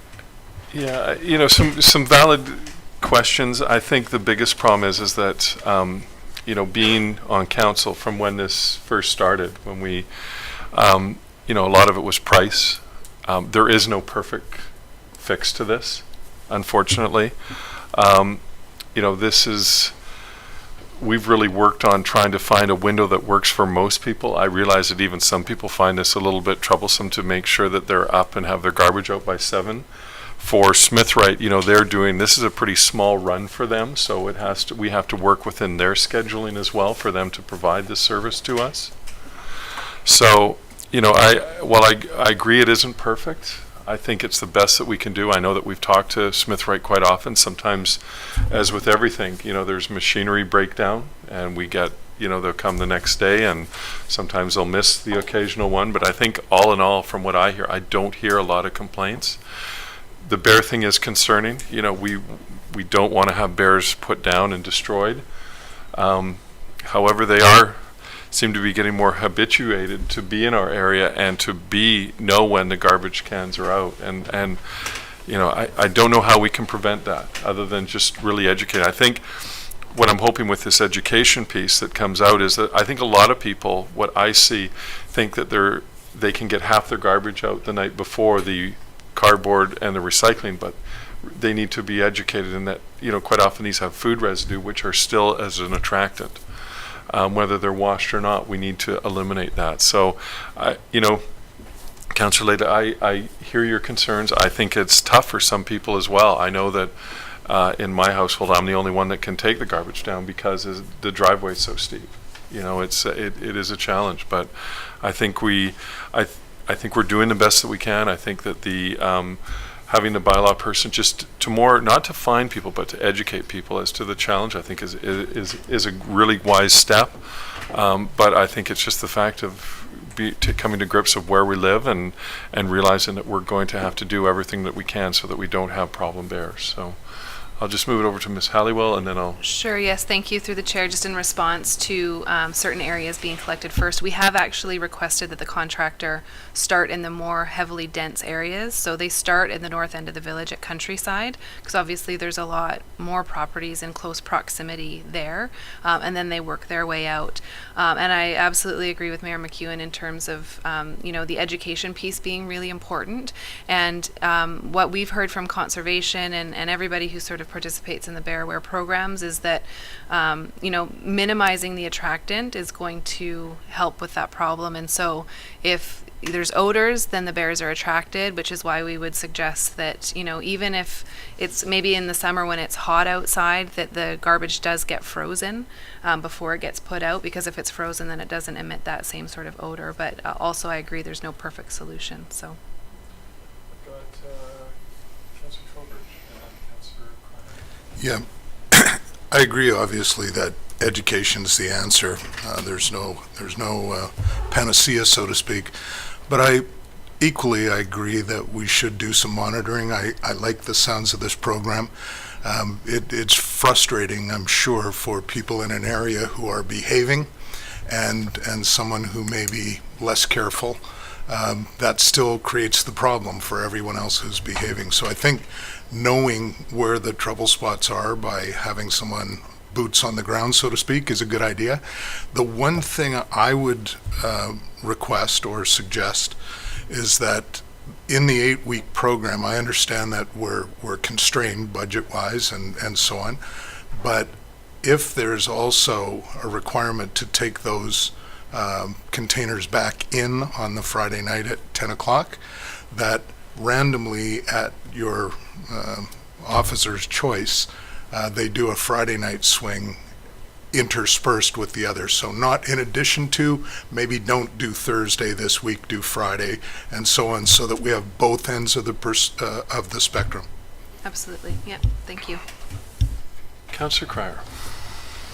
Yeah, you know, some valid questions. I think the biggest problem is that, you know, being on council from when this first started, when we, you know, a lot of it was price. There is no perfect fix to this, unfortunately. You know, we've really worked on trying to find a window that works for most people. I realize that even some people find this a little bit troublesome to make sure that they're up and have their garbage out by 7. For Smithwright, you know, this is a pretty small run for them, so we have to work within their scheduling as well for them to provide this service to us. So, you know, while I agree it isn't perfect, I think it's the best that we can do. I know that we've talked to Smithwright quite often. Sometimes, as with everything, you know, there's machinery breakdown, and we get, you know, they'll come the next day, and sometimes they'll miss the occasional one. But I think all in all, from what I hear, I don't hear a lot of complaints. The bear thing is concerning. You know, we don't want to have bears put down and destroyed. However, they seem to be getting more habituated to be in our area and to know when the garbage cans are out. And you know, I don't know how we can prevent that other than just really educate. I think what I'm hoping with this education piece that comes out is that I think a lot of people, what I see, think that they can get half their garbage out the night before the cardboard and the recycling, but they need to be educated in that, you know, quite often these have food residue, which are still as an attractant. Whether they're washed or not, we need to eliminate that. So, you know, Councillor Leda, I hear your concerns. I think it's tough for some people as well. I know that in my household, I'm the only one that can take the garbage down because the driveway's so steep. You know, it is a challenge, but I think I think we're doing the best that we can. I think that having the bylaw person just not to find people, but to educate people as to the challenge, I think is a really wise step. But I think it's just the fact of coming to grips of where we live and realizing that we're going to have to do everything that we can so that we don't have problem bears. So I'll just move it over to Ms. Halliwell, and then I'll... Sure, yes, thank you through the chair. Just in response to certain areas being collected first, we have actually requested that the contractor start in the more heavily dense areas. So they start in the north end of the village at Countryside, because obviously there's a lot more properties in close proximity there, and then they work their way out. And I absolutely agree with Mayor McEwen in terms of, the education piece being really important. And what we've heard from conservation and everybody who sort of participates in the bear aware programs is that minimizing the attractant is going to help with that problem. And so if there's odors, then the bears are attracted, which is why we would suggest that, even if it's maybe in the summer when it's hot outside, that the garbage does get frozen before it gets put out, because if it's frozen, then it doesn't emit that same sort of odor. But also I agree there's no perfect solution. So. Yeah, I agree, obviously, that education is the answer. There's no panacea, so to speak. But I agree that we should do some monitoring. I like the sounds of this program. It's frustrating, I'm sure, for people in an area who are behaving and someone who may be less careful. That still creates the problem for everyone else who's behaving. So I think knowing where the trouble spots are by having someone boots on the ground, so to speak, is a good idea. The one thing I would request or suggest is that in the 8-week program, I understand that we're constrained budget-wise and so on, but if there's also a requirement to take those containers back in on the Friday night at 10 o'clock, that randomly at your officer's choice, they do a Friday night swing interspersed with the others. So not in addition to, maybe don't do Thursday this week, do Friday, and so on, so that we have both ends of the spectrum. Absolutely, yeah, thank you. Councillor Cryer.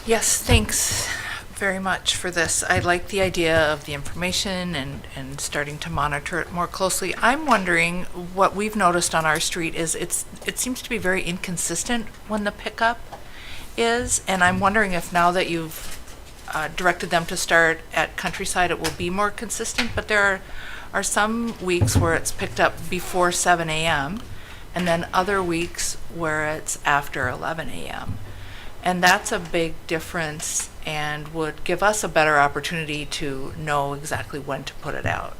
Yes, thanks very much for this. I like the idea of the information and starting to monitor it more closely. I'm wondering, what we've noticed on our street is it seems to be very inconsistent when the pickup is, and I'm wondering if now that you've directed them to start at Countryside, it will be more consistent. But there are some weeks where it's picked up before 7 a.m. and then other weeks where it's after 11 a.m. And that's a big difference and would give us a better opportunity to know exactly when to put it out.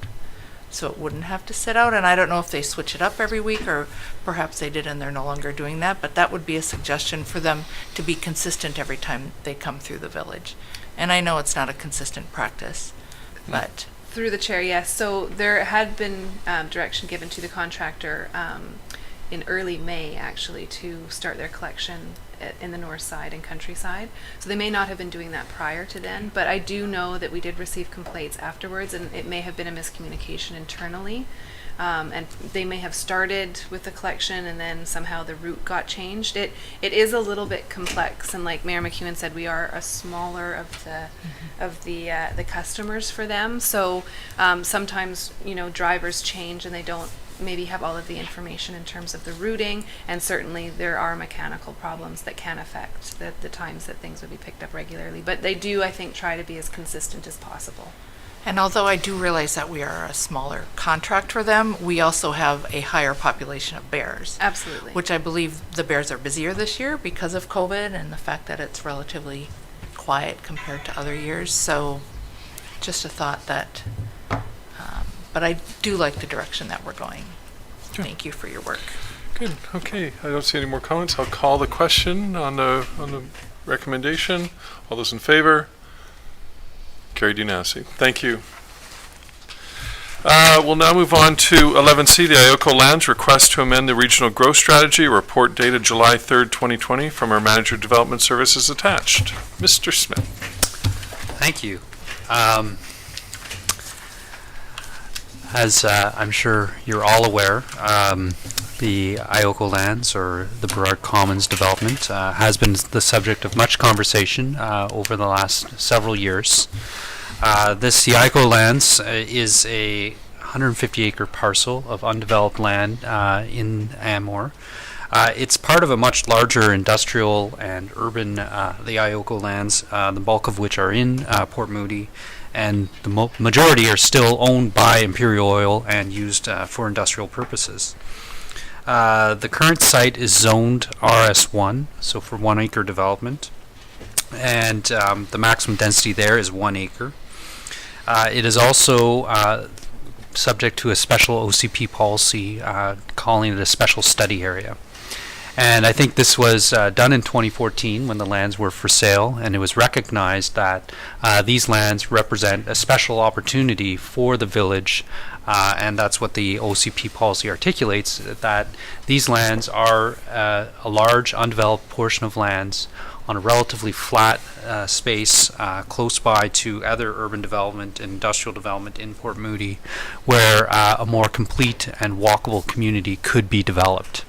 So it wouldn't have to sit out, and I don't know if they switch it up every week, or perhaps they did and they're no longer doing that, but that would be a suggestion for them to be consistent every time they come through the village. And I know it's not a consistent practice, but... Through the chair, yes. So there had been direction given to the contractor in early May, actually, to start their collection in the north side and Countryside. So they may not have been doing that prior to then, but I do know that we did receive complaints afterwards, and it may have been a miscommunication internally. And they may have started with the collection and then somehow the route got changed. It is a little bit complex, and like Mayor McEwen said, we are a smaller of the customers for them. So sometimes drivers change and they don't maybe have all of the information in terms of the routing, and certainly there are mechanical problems that can affect the times that things would be picked up regularly. But they do, I think, try to be as consistent as possible. And although I do realize that we are a smaller contract for them, we also have a higher population of bears. Absolutely. Which I believe the bears are busier this year because of COVID and the fact that it's relatively quiet compared to other years. So just a thought that, but I do like the direction that we're going. Sure. Thank you for your work. Good. Okay. I don't see any more comments. I'll call the question on the recommendation. All those in favor? Carried unanimously. Thank you. We'll now move on to 11C, the Ioko Lands request to amend the regional growth strategy, report dated July 3rd, 2020, from our Manager of Development Services attached. Mr. Smith. Thank you. As I'm sure you're all aware, the Ioko Lands, or the Burrard Commons development, has been the subject of much conversation over the last several years. The Ioko Lands is a 150-acre parcel of undeveloped land in Anmore. It's part of a much larger industrial and urban, the Ioko Lands, the bulk of which are in Port Moody, and the majority are still owned by Imperial Oil and used for industrial purposes. The current site is zoned RS1, so for 1 acre development, and the maximum density there is 1 acre. It is also subject to a special OCP policy calling it a special study area. And I think this was done in 2014 when the lands were for sale, and it was recognized that these lands represent a special opportunity for the village, and that's what the OCP policy articulates, that these lands are a large undeveloped portion of lands on a relatively flat space close by to other urban development and industrial development in Port Moody, where a more complete and walkable community could be developed.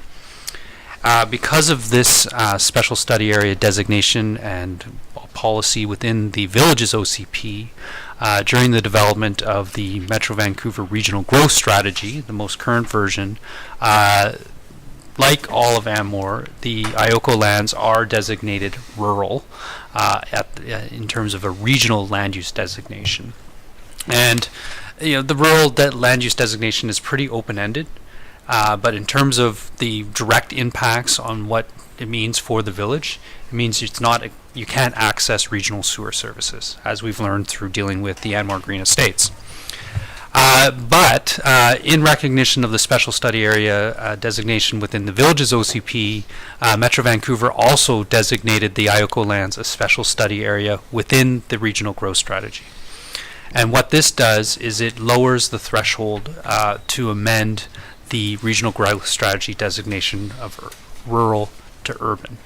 Because of this special study area designation and policy within the village's OCP, during the development of the Metro Vancouver Regional Growth Strategy, the most current version, like all of Anmore, the Ioko lands are designated rural in terms of a regional land use designation. And the rural land use designation is pretty open-ended. But in terms of the direct impacts on what it means for the village, it means you can't access regional sewer services, as we've learned through dealing with the Anmore Green Estates. But in recognition of the special study area designation within the village's OCP, Metro Vancouver also designated the Ioko lands a special study area within the regional growth strategy. And what this does is it lowers the threshold to amend the regional growth strategy designation of rural to urban.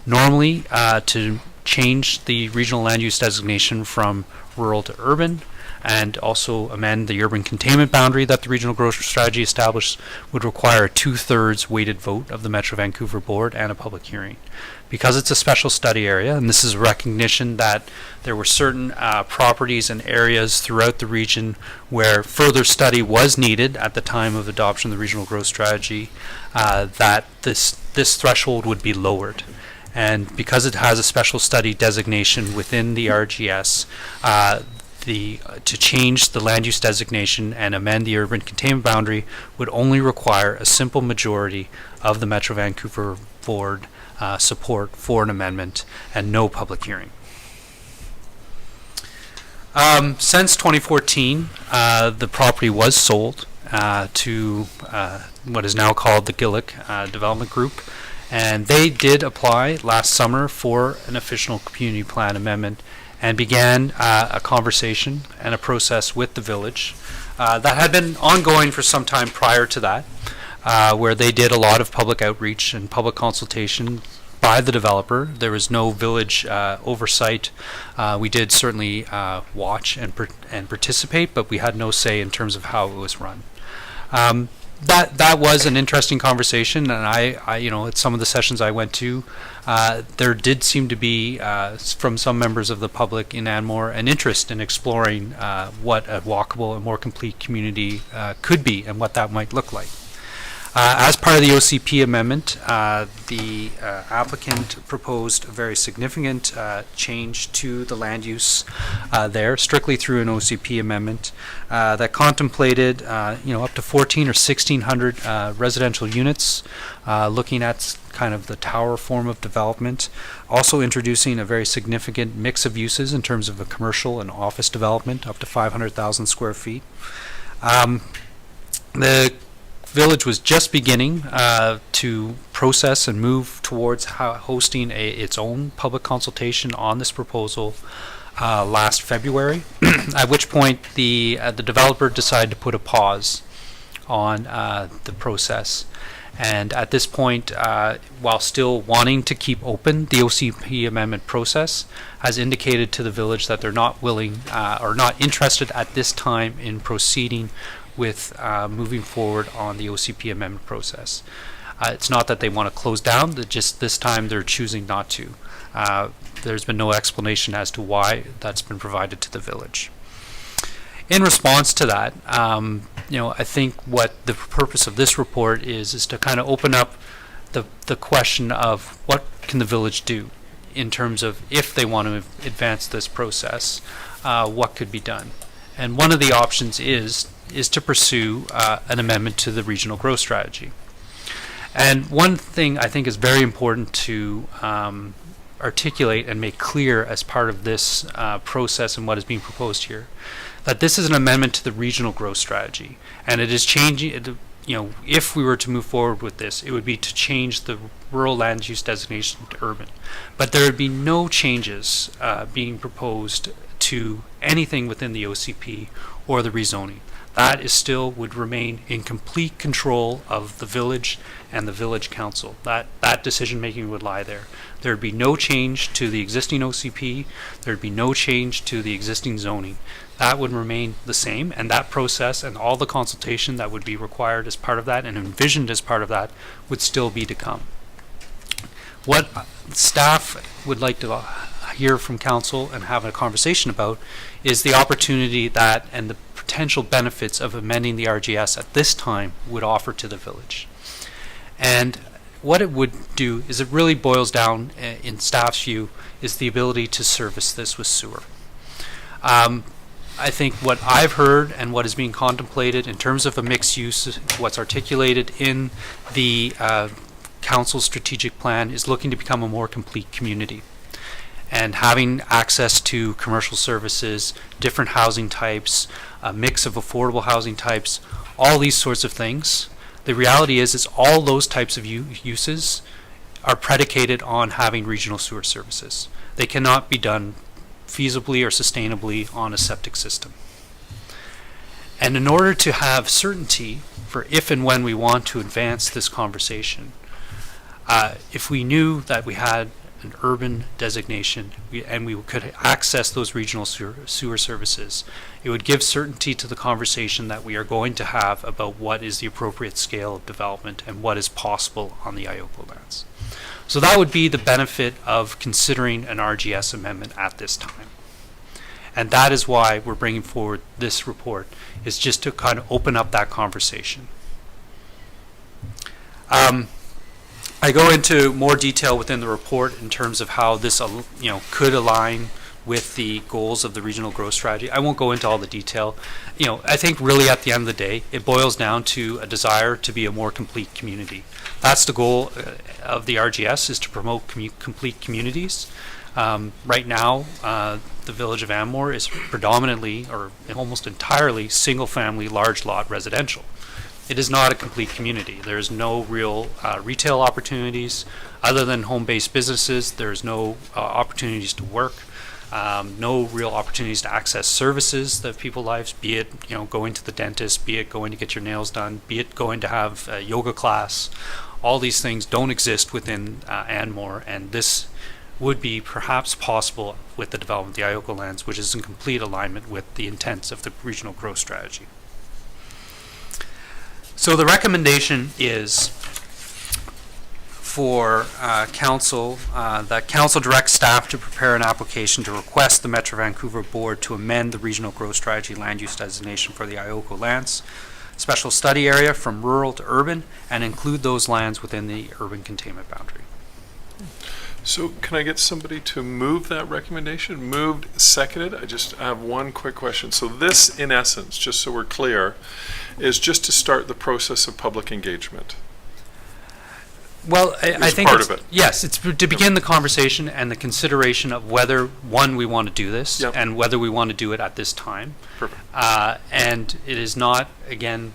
Normally, to change the regional land use designation from rural to urban and also amend the urban containment boundary that the regional growth strategy established would require a 2/3 weighted vote of the Metro Vancouver Board and a public hearing. Because it's a special study area, and this is a recognition that there were certain properties and areas throughout the region where further study was needed at the time of adoption of the regional growth strategy, that this threshold would be lowered. And because it has a special study designation within the RGS, to change the land use designation and amend the urban containment boundary would only require a simple majority of the Metro Vancouver Board support for an amendment and no public hearing. Since 2014, the property was sold to what is now called the Gillick Development Group, and they did apply last summer for an official community plan amendment and began a conversation and a process with the village that had been ongoing for some time prior to that, where they did a lot of public outreach and public consultation by the developer. There was no village oversight. We did certainly watch and participate, but we had no say in terms of how it was run. That was an interesting conversation, and I at some of the sessions I went to, there did seem to be, from some members of the public in Anmore, an interest in exploring what a walkable and more complete community could be and what that might look like. As part of the OCP amendment, the applicant proposed a very significant change to the land use there, strictly through an OCP amendment that contemplated, up to 1,400 or 1,600 residential units, looking at kind of the tower form of development, also introducing a very significant mix of uses in terms of a commercial and office development, up to 500,000 square feet. The village was just beginning to process and move towards hosting its own public consultation on this proposal last February, at which point the developer decided to put a pause on the process. And at this point, while still wanting to keep open the OCP amendment process, has indicated to the village that they're not willing or not interested at this time in proceeding with moving forward on the OCP amendment process. It's not that they want to close down, just this time they're choosing not to. There's been no explanation as to why that's been provided to the village. In response to that, I think what the purpose of this report is to kind of open up the question of what can the village do in terms of if they want to advance this process, what could be done. And one of the options is to pursue an amendment to the regional growth strategy. And one thing I think is very important to articulate and make clear as part of this process and what is being proposed here, that this is an amendment to the regional growth strategy, and it is changing. If we were to move forward with this, it would be to change the rural land use designation to urban, but there would be no changes being proposed to anything within the OCP or the rezoning. That is still would remain in complete control of the village and the village council. That decision making would lie there. There would be no change to the existing OCP. There would be no change to the existing zoning. That would remain the same, and that process and all the consultation that would be required as part of that and envisioned as part of that would still be to come. What staff would like to hear from council and have a conversation about is the opportunity that and the potential benefits of amending the RGS at this time would offer to the village. And what it would do is it really boils down, in staff's view, is the ability to service this with sewer. I think what I've heard and what is being contemplated in terms of a mixed use, what's articulated in the council's strategic plan is looking to become a more complete community. And having access to commercial services, different housing types, a mix of affordable housing types, all these sorts of things. The reality is all those types of uses are predicated on having regional sewer services. They cannot be done feasibly or sustainably on a septic system. And in order to have certainty for if and when we want to advance this conversation, if we knew that we had an urban designation and we could access those regional sewer services, it would give certainty to the conversation that we are going to have about what is the appropriate scale of development and what is possible on the Ioko lands. So that would be the benefit of considering an RGS amendment at this time. And that is why we're bringing forward this report, is just to kind of open up that conversation. I go into more detail within the report in terms of how this could align with the goals of the regional growth strategy. I won't go into all the detail. I think really at the end of the day, it boils down to a desire to be a more complete community. That's the goal of the RGS, is to promote complete communities. Right now, the village of Anmore is predominantly or almost entirely single-family, large lot residential. It is not a complete community. There's no real retail opportunities other than home-based businesses. There's no opportunities to work. No real opportunities to access services that people lives, be it going to the dentist, be it going to get your nails done, be it going to have a yoga class. All these things don't exist within Anmore, and this would be perhaps possible with the development of the Ioko lands, which is in complete alignment with the intents of the regional growth strategy. So the recommendation is for council, that council directs staff to prepare an application to request the Metro Vancouver Board to amend the regional growth strategy land use designation for the Ioko lands special study area from rural to urban and include those lands within the urban containment boundary. So can I get somebody to move that recommendation? Moved, seconded? I have one quick question. So this, in essence, just so we're clear, is just to start the process of public engagement. Well, I think part of it. Yes, it's to begin the conversation and the consideration of whether, one, we want to do this, Yep. and whether we want to do it at this time. Perfect. And it is not, again,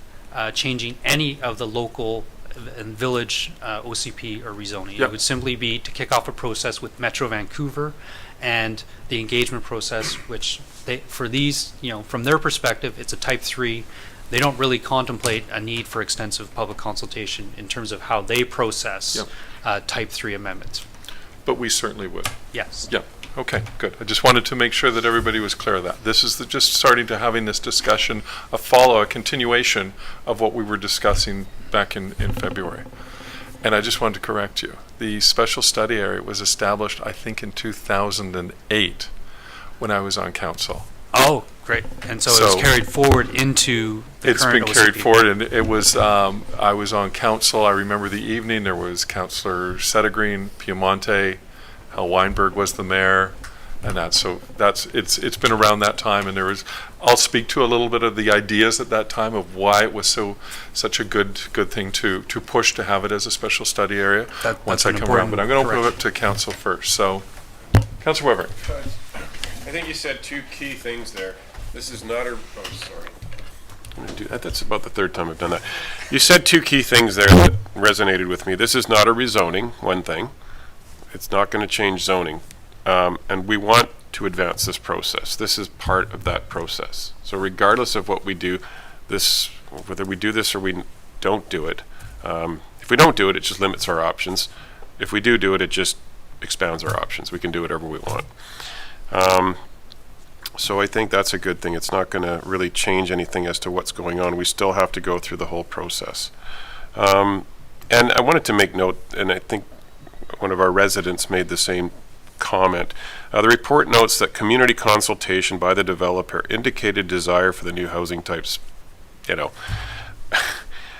changing any of the local and village OCP or rezoning. Yep. It would simply be to kick off a process with Metro Vancouver and the engagement process, which they, for these, from their perspective, it's a type 3. They don't really contemplate a need for extensive public consultation in terms of how they process type 3 amendments. But we certainly would. Yes. Yeah, okay, good. I just wanted to make sure that everybody was clear of that. This is just starting to having this discussion, a continuation of what we were discussing back in February. And I just wanted to correct you. The special study area was established, I think, in 2008 when I was on council. Oh, great. And so it was carried forward into the It's current been carried OCP. forward, and it was, I was on council, I remember the evening, there was Councillor Settergreen, Piemonte, Hal Weinberg was the mayor, and it's been around that time, and I'll speak to a little bit of the ideas at that time of why it was such a good thing to push to have it as a special study area once I an come around, important but I'm going to open it up correction. to council first, so, Councillor Weber. I think you said two key things there. This is not a, oh, sorry. I'm gonna do that. That's about the third time I've done that. You said two key things there that resonated with me. This is not a rezoning, one thing. It's not going to change zoning. And we want to advance this process. This is part of that process. So regardless of what we do, whether we do this or we don't do it, if we don't do it, it just limits our options. If we do it, it just expands our options. We can do whatever we want. So I think that's a good thing. It's not going to really change anything as to what's going on. We still have to go through the whole process. And I wanted to make note, and I think one of our residents made the same comment. The report notes that community consultation by the developer indicated desire for the new housing types.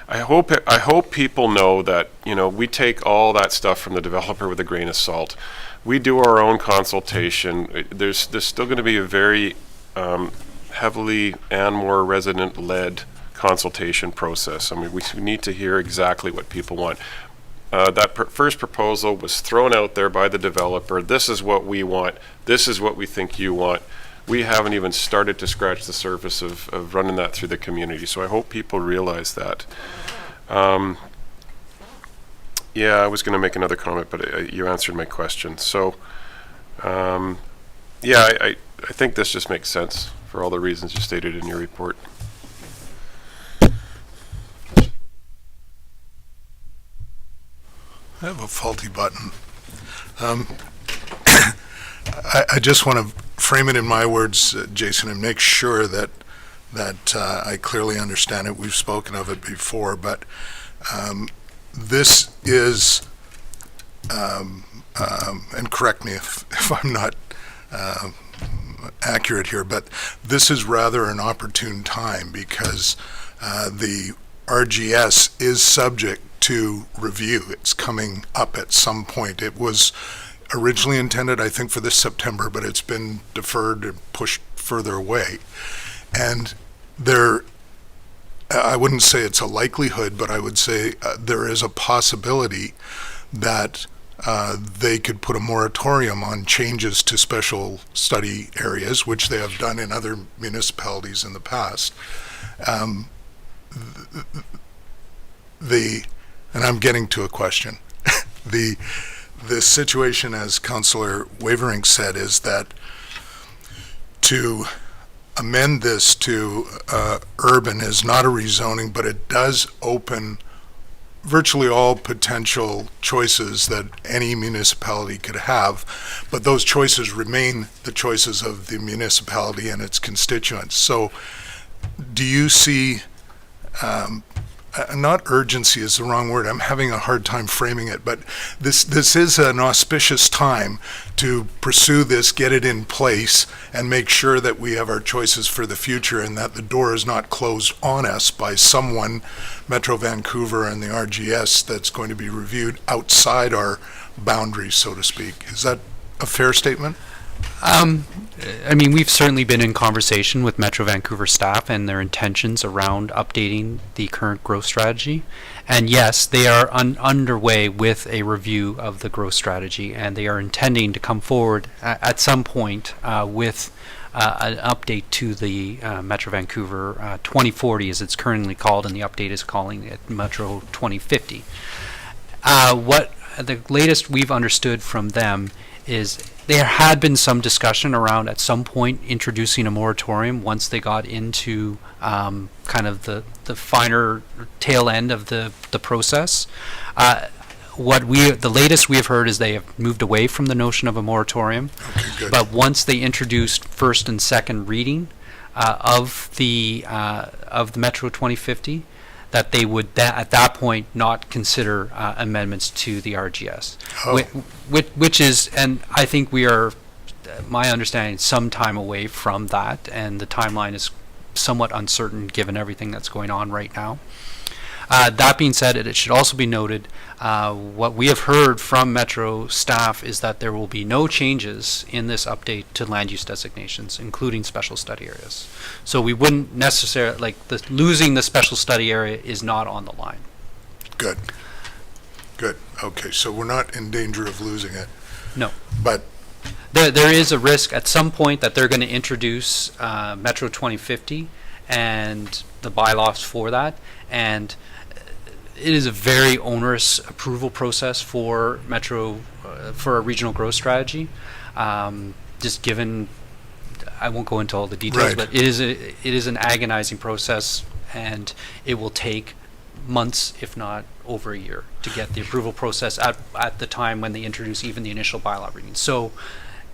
I hope people know that, we take all that stuff from the developer with a grain of salt. We do our own consultation. There's still going to be a very heavily Anmore resident-led consultation process. I mean, we need to hear exactly what people want. That first proposal was thrown out there by the developer. This is what we want. This is what we think you want. We haven't even started to scratch the surface of running that through the community. So I hope people realize that. Yeah, I was going to make another comment, but you answered my question. So, yeah, I think this just makes sense for all the reasons you stated in your report. I have a faulty button. I just want to frame it in my words, Jason, and make sure that I clearly understand it. We've spoken of it before, but this is, and correct me if I'm not accurate here, but this is rather an opportune time because the RGS is subject to review. It's coming up at some point. It was originally intended, I think, for this September, but it's been deferred and pushed further away. And I wouldn't say it's a likelihood, but I would say there is a possibility that they could put a moratorium on changes to special study areas, which they have done in other municipalities in the past. And I'm getting to a question. The situation, as Councillor Wavering said, is that to amend this to urban is not a rezoning, but it does open virtually all potential choices that any municipality could have, but those choices remain the choices of the municipality and its constituents. So do you see, not urgency is the wrong word, I'm having a hard time framing it, but this is an auspicious time to pursue this, get it in place, and make sure that we have our choices for the future and that the door is not closed on us by someone, Metro Vancouver and the RGS, that's going to be reviewed outside our boundaries, so to speak. Is that a fair statement? I mean, we've certainly been in conversation with Metro Vancouver staff and their intentions around updating the current growth strategy. And yes, they are underway with a review of the growth strategy, and they are intending to come forward at some point with an update to the Metro Vancouver 2040, as it's currently called, and the update is calling it Metro 2050. What the latest we've understood from them is there had been some discussion around at some point introducing a moratorium once they got into kind of the finer tail end of the process. The latest we have heard is they have moved away from the notion of a moratorium. Okay, good. But once they introduced first and second reading of the Metro 2050, that they would at that point not consider amendments to the RGS, Oh. which is, and I think we are, my understanding, some time away from that, and the timeline is somewhat uncertain given everything that's going on right now. That being said, it should also be noted, what we have heard from Metro staff is that there will be no changes in this update to land use designations, including special study areas. So we wouldn't necessarily, losing the special study area is not on the line. Good. Good. Okay, so we're not in danger of losing it. No. But There is a risk at some point that they're going to introduce Metro 2050 and the bylaws for that, and it is a very onerous approval process for Metro, for a regional growth strategy. Just given, I won't go into all the details, Right. but it is an agonizing process, and it will take months, if not over a year, to get the approval process at the time when they introduce even the initial bylaw readings. So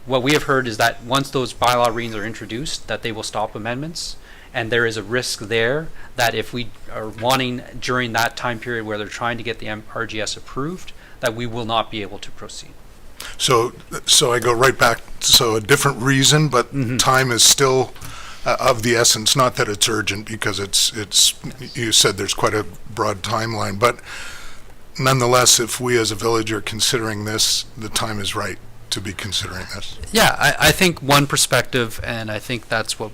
what we have heard is that once those bylaw readings are introduced, that they will stop amendments. And there is a risk there that if we are wanting during that time period where they're trying to get the RGS approved, that we will not be able to proceed. so I go right back, so a different reason, but time is still of the essence. Not that it's urgent, because it's you said there's quite a broad timeline, but nonetheless, if we as a village are considering this, the time is right to be considering this. Yeah, I think one perspective, and I think that's what,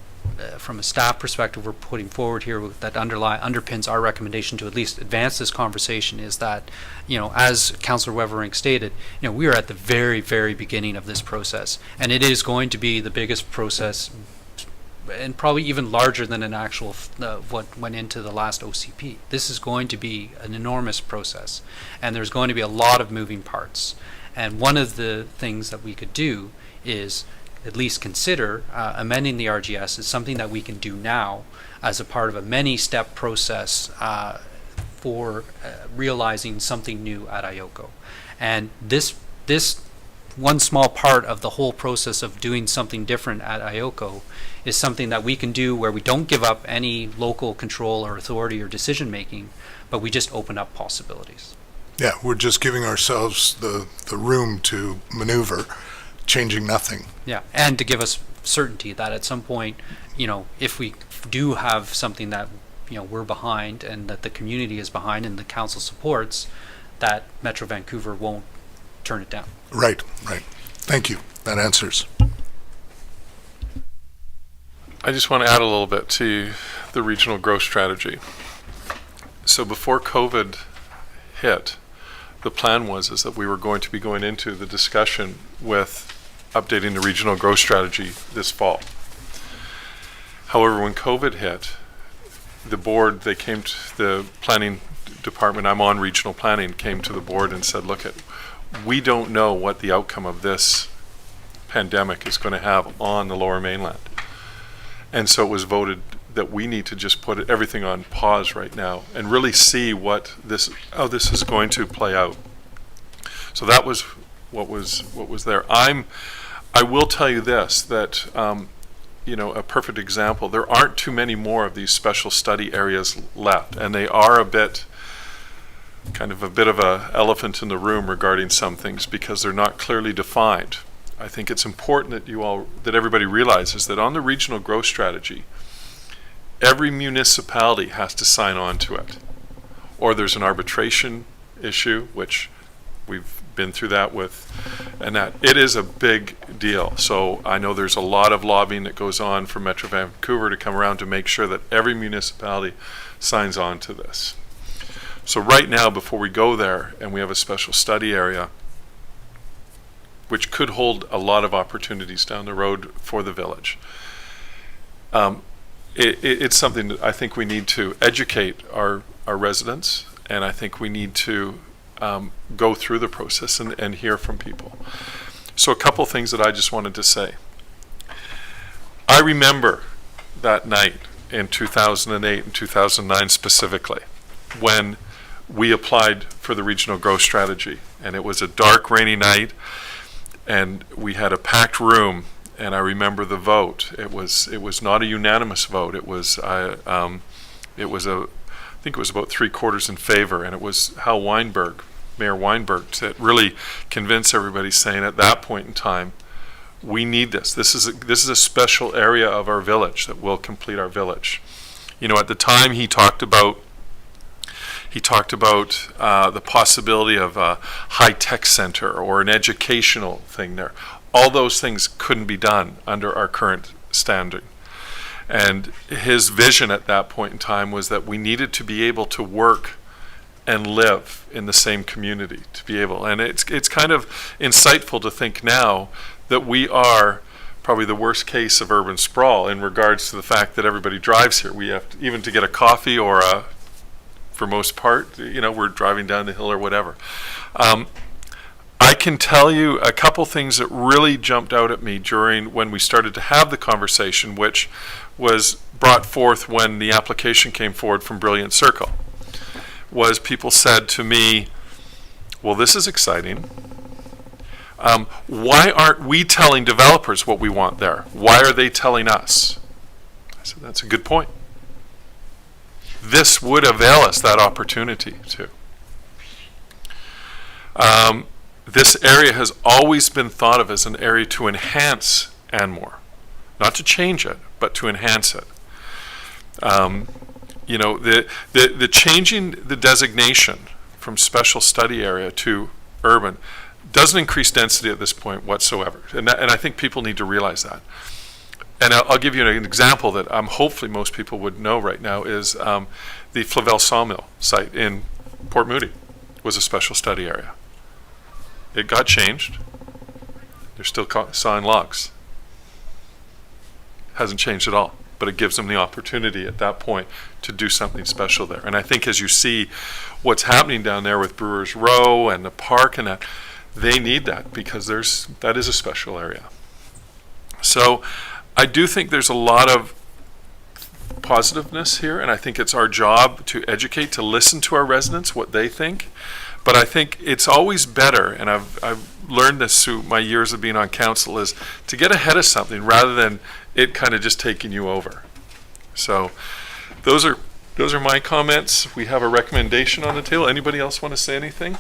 from a staff perspective, we're putting forward here that underpins our recommendation to at least advance this conversation, is that, as Councillor Weverink stated, we are at the very, very beginning of this process, and it is going to be the biggest process, and probably even larger than an actual what went into the last OCP. This is going to be an enormous process, and there's going to be a lot of moving parts. And one of the things that we could do is at least consider amending the RGS is something that we can do now as a part of a many-step process for realizing something new at IOCO. And this one small part of the whole process of doing something different at IOCO is something that we can do where we don't give up any local control or authority or decision-making, but we just open up possibilities. Yeah, we're just giving ourselves the room to maneuver, changing nothing. Yeah, and to give us certainty that at some point, if we do have something that, we're behind and that the community is behind and the council supports, that Metro Vancouver won't turn it down. Right. Thank you. That answers. I just want to add a little bit to the regional growth strategy. So before COVID hit, the plan is that we were going to be going into the discussion with updating the regional growth strategy this fall. However, when COVID hit, the board, they came to the planning department, I'm on regional planning, came to the board and said, look, we don't know what the outcome of this pandemic is going to have on the Lower Mainland. And so it was voted that we need to just put everything on pause right now and really see how this is going to play out. So that was what was there. I will tell you this, that a perfect example, there aren't too many more of these special study areas left, and they are a bit of a elephant in the room regarding some things because they're not clearly defined. I think it's important that everybody realizes that on the regional growth strategy, every municipality has to sign on to it, or there's an arbitration issue, which we've been through that and that it is a big deal. So I know there's a lot of lobbying that goes on for Metro Vancouver to come around to make sure that every municipality signs on to this. So right now, before we go there and we have a special study area, which could hold a lot of opportunities down the road for the village. It's something that I think we need to educate our residents, and I think we need to go through the process and hear from people. So a couple things that I just wanted to say. I remember that night in 2008 and 2009 specifically, when we applied for the regional growth strategy. And it was a dark, rainy night, and we had a packed room, and I remember the vote. It was not a unanimous vote. It was I think it was about 3/4 in favor, and it was Mayor Weinberg, that really convinced everybody, saying at that point in time, we need this. This is a special area of our village that will complete our village. You know, at the time he talked about the possibility of a high-tech center or an educational thing there. All those things couldn't be done under our current standing. And his vision at that point in time was that we needed to be able to work and live in the same community to be able. And it's kind of insightful to think now that we are probably the worst case of urban sprawl in regards to the fact that everybody drives here. We have to, even to get a coffee or for most part, we're driving down the hill or whatever. I can tell you a couple things that really jumped out at me when we started to have the conversation, which was brought forth when the application came forward from Brilliant Circle, was people said to me, well, this is exciting. Why aren't we telling developers what we want there? Why are they telling us? I said, that's a good point. This would avail us that opportunity too. This area has always been thought of as an area to enhance Anmore, not to change it, but to enhance it. The changing the designation from special study area to urban doesn't increase density at this point whatsoever, and I think people need to realize that. And I'll give you an example that hopefully most people would know right now is the Flavel Sawmill site in Port Moody was a special study area. It got changed. They're still sawing logs. Hasn't changed at all, but it gives them the opportunity at that point to do something special there. And I think as you see what's happening down there with Brewers Row and the park and that, they need that because that is a special area. So I do think there's a lot of positiveness here, and I think it's our job to educate, to listen to our residents, what they think. But I think it's always better, and I've learned this through my years of being on council, is to get ahead of something rather than it kind of just taking you over. So those are my comments. We have a recommendation on the table. Anybody else want to say anything?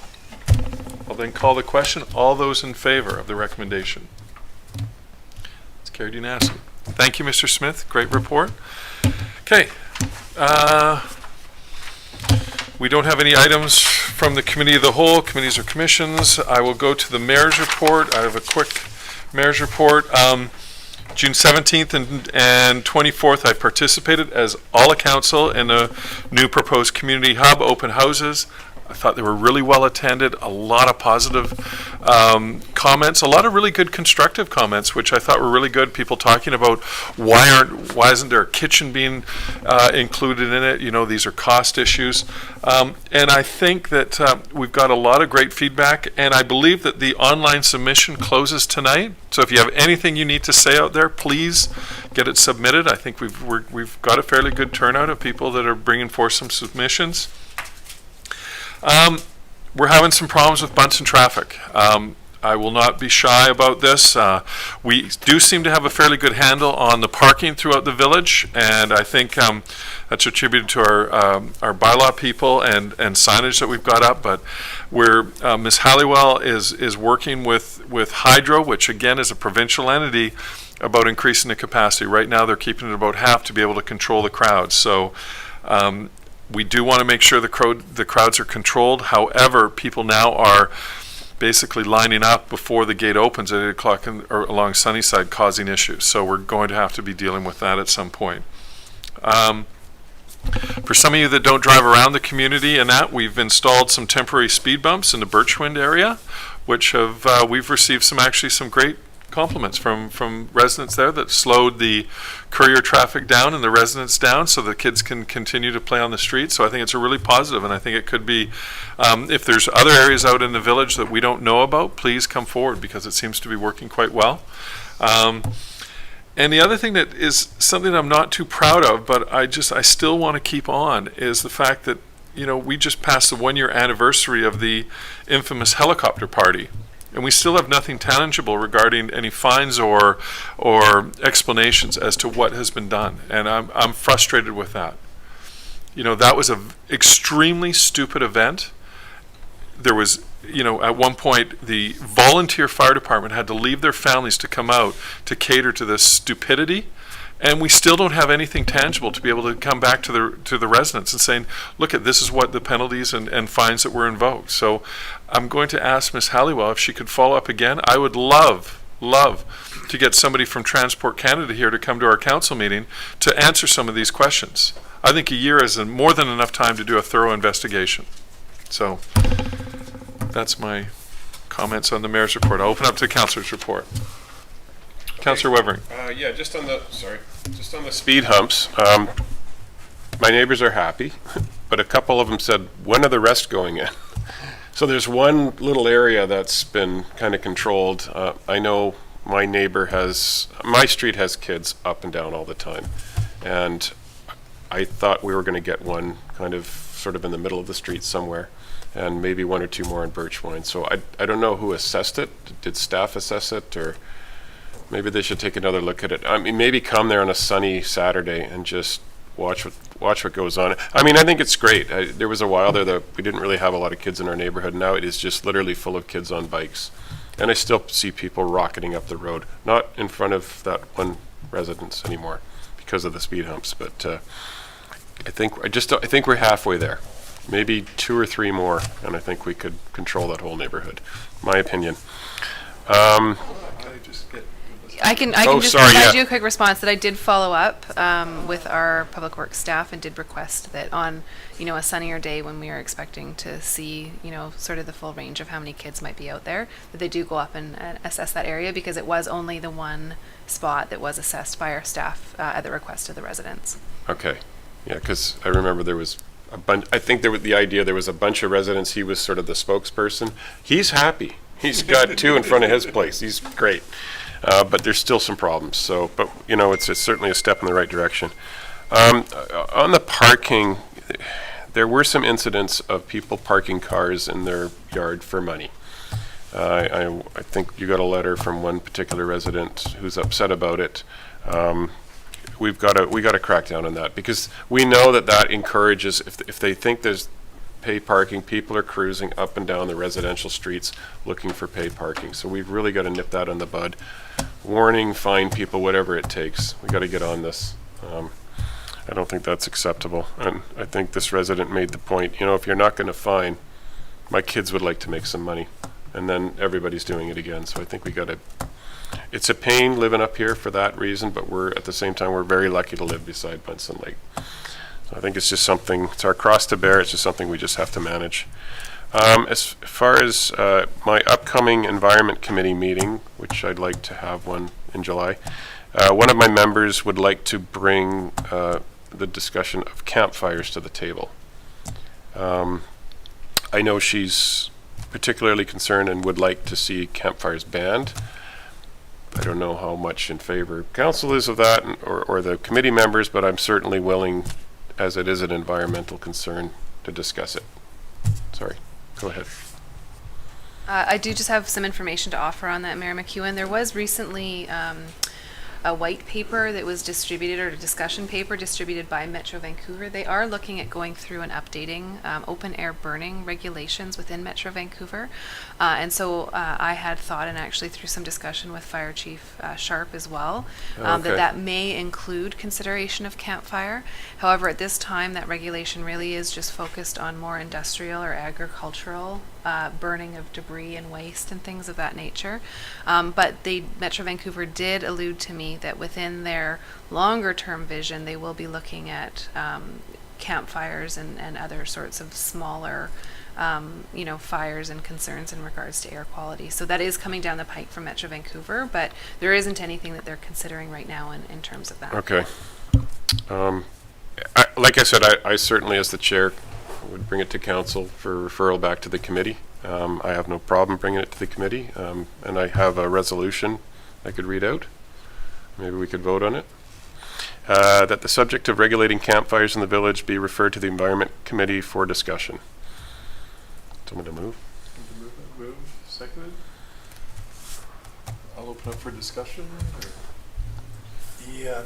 I'll then call the question. All those in favor of the recommendation? It's carried unanimously. Thank you, Mr. Smith. Great report. Okay. We don't have any items from the Committee of the Whole, committees or commissions. I will go to the Mayor's report. I have a quick Mayor's report. June 17th and 24th, I participated as all a council in the new proposed community hub open houses. I thought they were really well attended, a lot of positive comments, a lot of really good constructive comments, which I thought were really good. People talking about why isn't there a kitchen being included in it? These are cost issues. And I think that we've got a lot of great feedback, and I believe that the online submission closes tonight. So if you have anything you need to say out there, please get it submitted. I think we've got a fairly good turnout of people that are bringing forth some submissions. We're having some problems with Bunsen traffic. I will not be shy about this. We do seem to have a fairly good handle on the parking throughout the village, and I think that's attributed to our bylaw people and signage that we've got up. But Ms. Halliwell is working with Hydro, which again is a provincial entity, about increasing the capacity. Right now they're keeping it about half to be able to control the crowds. So we do want to make sure the crowds are controlled. However, people now are basically lining up before the gate opens at 8 o'clock along Sunnyside, causing issues. So we're going to have to be dealing with that at some point. For some of you that don't drive around the community and that, we've installed some temporary speed bumps in the Birchwind area which have, we've received some great compliments from residents there that slowed the courier traffic down and the residents down so the kids can continue to play on the street. So I think it's a really positive, and I think it could be, if there's other areas out in the village that we don't know about, please come forward, because it seems to be working quite well. And the other thing that is something I'm not too proud of, but I still want to keep on, is the fact that, we just passed the 1-year anniversary of the infamous helicopter party. And we still have nothing tangible regarding any fines or explanations as to what has been done. And I'm frustrated with that. That was an extremely stupid event. There was, at one point, the volunteer fire department had to leave their families to come out to cater to this stupidity. And we still don't have anything tangible to be able to come back to the residents and saying, look, this is what the penalties and fines that were invoked. So I'm going to ask Ms. Halliwell if she could follow up again. I would love to get somebody from Transport Canada here to come to our council meeting to answer some of these questions. I think a year is more than enough time to do a thorough investigation. So that's my comments on the mayor's report. I'll open up to the councillor's report. Councillor Wevering. Yeah, just on the speed humps, my neighbors are happy, but a couple of them said, when are the rest going in? So there's one little area that's been kind of controlled. I know my street has kids up and down all the time, and I thought we were going to get one kind of sort of in the middle of the street somewhere, and maybe 1 or 2 more in Birchwine. So I don't know who assessed it. Did staff assess it, or maybe they should take another look at it. I mean, maybe come there on a sunny Saturday and just watch what goes on. I mean, I think it's great. There was a while there that we didn't really have a lot of kids in our neighborhood. Now it is just literally full of kids on bikes. And I still see people rocketing up the road, not in front of that one residence anymore because of the speed humps. But I think we're halfway there. Maybe 2 or 3 more, and I think we could control that whole neighborhood. My opinion. I can just provide you a quick response that I did follow up with our public works staff and did request that on, a sunnier day when we are expecting to see, sort of the full range of how many kids might be out there, that they do go up and assess that area, because it was only the one spot that was assessed by our staff at the request of the residents. Okay. Yeah, because I remember there was a bunch, I think the idea there was a bunch of residents, he was sort of the spokesperson. He's happy. He's got 2 in front of his place. He's great. But there's still some problems. So, but it's certainly a step in the right direction. On the parking, there were some incidents of people parking cars in their yard for money. I think you got a letter from one particular resident who's upset about it. We got to crack down on that, because we know that encourages, if they think there's pay parking, people are cruising up and down the residential streets looking for pay parking. So we've really got to nip that in the bud. Warning, fine people, whatever it takes. We got to get on this. I don't think that's acceptable. And I think this resident made the point, if you're not going to fine, my kids would like to make some money. And then everybody's doing it again. So I think we got to, it's a pain living up here for that reason, but at the same time, we're very lucky to live beside Bunsen Lake. I think it's just something, it's our cross to bear, it's just something we just have to manage. As far as my upcoming Environment Committee meeting, which I'd like to have one in July, one of my members would like to bring the discussion of campfires to the table. I know she's particularly concerned and would like to see campfires banned. I don't know how much in favor council is of that, or the committee members, but I'm certainly willing, as it is an environmental concern, to discuss it. Sorry, go ahead. I do just have some information to offer on that, Mayor McEwen. There was recently a white paper that was distributed, or a discussion paper distributed by Metro Vancouver. They are looking at going through and updating open air burning regulations within Metro Vancouver. And so I had thought, and actually through some discussion with Fire Chief Sharp as well, that may include consideration of campfire. However, at this time, that regulation really is just focused on more industrial or agricultural burning of debris and waste and things of that nature. But Metro Vancouver did allude to me that within their longer term vision, they will be looking at campfires and other sorts of smaller fires and concerns in regards to air quality. So that is coming down the pike from Metro Vancouver, but there isn't anything that they're considering right now in terms of that. Okay. Like I said, I certainly, as the chair, would bring it to council for referral back to the committee. I have no problem bringing it to the committee, and I have a resolution I could read out. Maybe we could vote on it. That the subject of regulating campfires in the village be referred to the Environment Committee for discussion. Someone to move? Move, seconded. I'll open up for discussion. Yeah.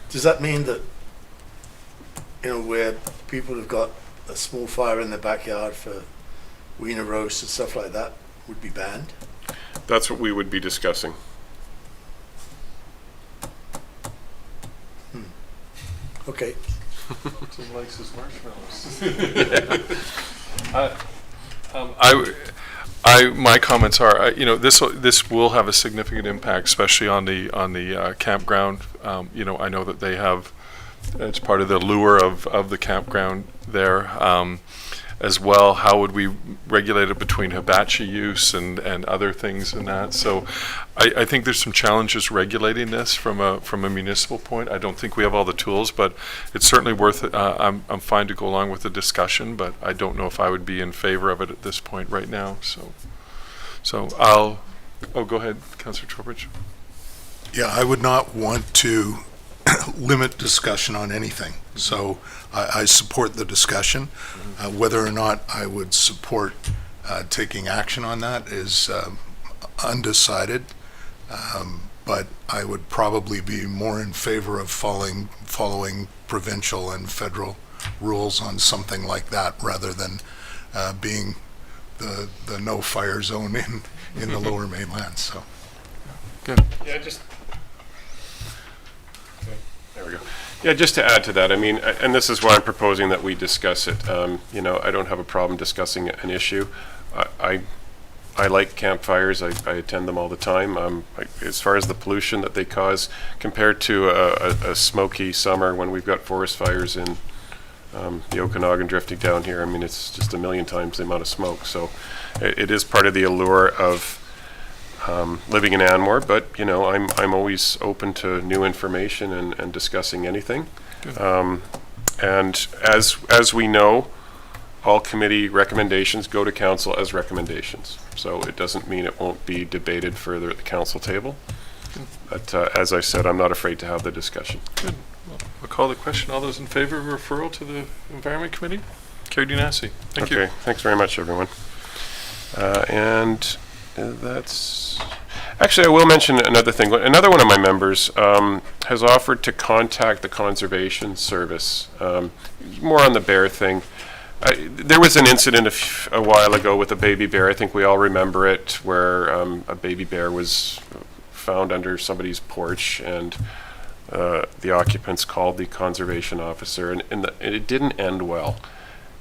Does that mean that, where people have got a small fire in their backyard for wiener roast and stuff like that would be banned? That's what we would be discussing. Okay. Tim likes his marshmallows. My comments are, this will have a significant impact, especially on the campground. I know that they have, it's part of the lure of the campground there. As well, how would we regulate it between hibachi use and other things and that? So I think there's some challenges regulating this from a municipal point. I don't think we have all the tools, but it's certainly worth it. I'm fine to go along with the discussion, but I don't know if I would be in favor of it at this point right now. So go ahead, Councillor Trowbridge. Yeah, I would not want to limit discussion on anything. So I support the discussion. Whether or not I would support taking action on that is undecided. But I would probably be more in favor of following provincial and federal rules on something like that rather than being the no fire zone in the lower mainland. So Good. Yeah, there we go. Yeah, just to add to that, I mean, and this is why I'm proposing that we discuss it. I don't have a problem discussing an issue. I like campfires. I attend them all the time. As far as the pollution that they cause, compared to a smoky summer when we've got forest fires in the Okanagan drifting down here, I mean, it's just a million times the amount of smoke. So it is part of the allure of living in Anmore, but I'm always open to new information and discussing anything. And as we know, all committee recommendations go to council as recommendations. So it doesn't mean it won't be debated further at the council table. But as I said, I'm not afraid to have the discussion. Good. Well, we'll call the question. All those in favor of referral to the Environment Committee? Carried unanimously. Thank you. Okay, thanks very much, everyone. And that's... Actually, I will mention another thing. Another one of my members has offered to contact the Conservation Service, more on the bear thing. There was an incident a while ago with a baby bear. I think we all remember it, where a baby bear was found under somebody's porch, and the occupants called the conservation officer, and it didn't end well.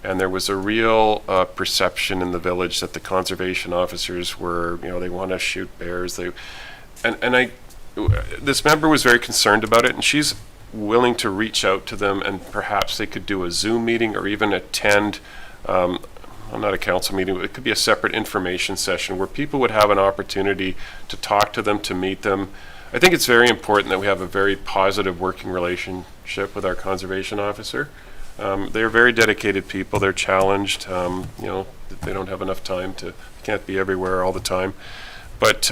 And there was a real perception in the village that the conservation officers were, they want to shoot bears. This member was very concerned about it, and she's willing to reach out to them, and perhaps they could do a Zoom meeting or even attend, not a council meeting, but it could be a separate information session where people would have an opportunity to talk to them, to meet them. I think it's very important that we have a very positive working relationship with our conservation officer. They're very dedicated people. They're challenged. They don't have enough time can't be everywhere all the time. But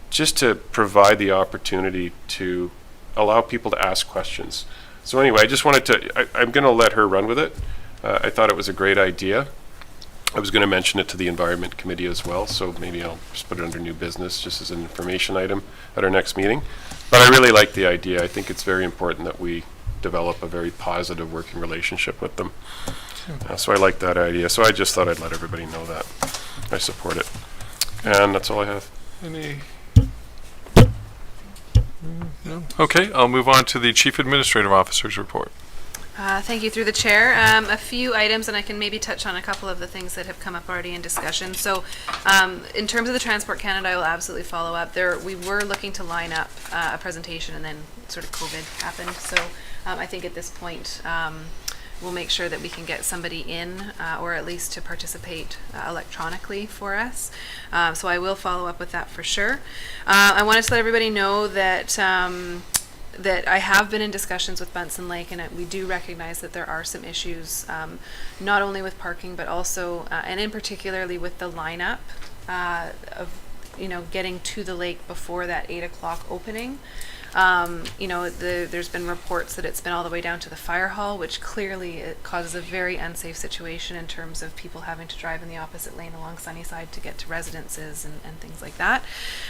just to provide the opportunity to allow people to ask questions. So anyway, I just wanted to, I'm going to let her run with it. I thought it was a great idea. I was going to mention it to the Environment Committee as well, so maybe I'll just put it under new business just as an information item at our next meeting. But I really like the idea. I think it's very important that we develop a very positive working relationship with them. So I like that idea. So I just thought I'd let everybody know that. I support it. And that's all I have. Any? No? Okay, I'll move on to the Chief Administrative Officer's report. Thank you, through the chair. A few items, and I can maybe touch on a couple of the things that have come up already in discussion. So in terms of the Transport Canada, I will absolutely follow up. We were looking to line up a presentation, and then sort of COVID happened. So I think at this point, we'll make sure that we can get somebody in, or at least to participate electronically for us. So I will follow up with that for sure. I wanted to let everybody know that that I have been in discussions with Bunsen Lake, and we do recognize that there are some issues, not only with parking, but also, and in particularly with the lineup of, getting to the lake before that 8 o'clock opening. There's been reports that it's been all the way down to the fire hall, which clearly it causes a very unsafe situation in terms of people having to drive in the opposite lane along Sunnyside to get to residences and things like that.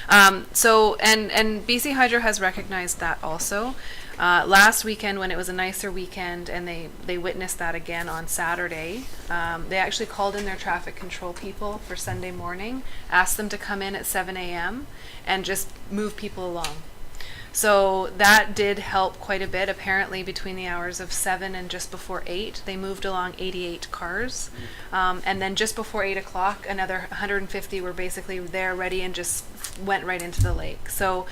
And BC Hydro has recognized that also. Last weekend, when it was a nicer weekend, and they witnessed that again on Saturday, they actually called in their traffic control people for Sunday morning, asked them to come in at 7 a.m. and just move people along. So that did help quite a bit. Apparently, between the hours of 7 and just before 8, they moved along 88 cars. And then just before 8 o'clock, another 150 were basically there ready and just went right into the lake. So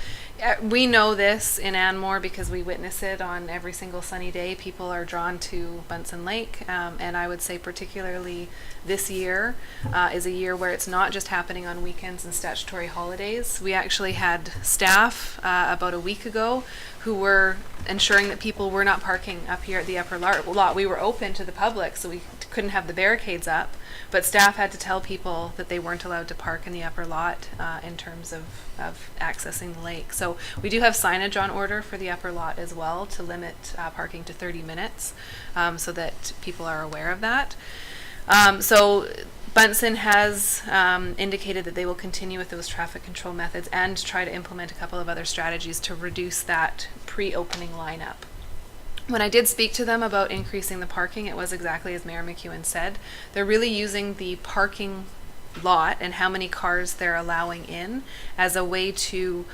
we know this in Anmore because we witness it on every single sunny day. People are drawn to Bunsen Lake. And I would say particularly this year is a year where it's not just happening on weekends and statutory holidays. We actually had staff about a week ago who were ensuring that people were not parking up here at the upper lot. We were open to the public, so we couldn't have the barricades up, but staff had to tell people that they weren't allowed to park in the upper lot in terms of accessing the lake. So we do have signage on order for the upper lot as well to limit parking to 30 minutes so that people are aware of that. So Bunsen has indicated that they will continue with those traffic control methods and try to implement a couple of other strategies to reduce that pre-opening lineup. When I did speak to them about increasing the parking, it was exactly as Mayor McEwen said. They're really using the parking lot and how many cars they're allowing in as a way to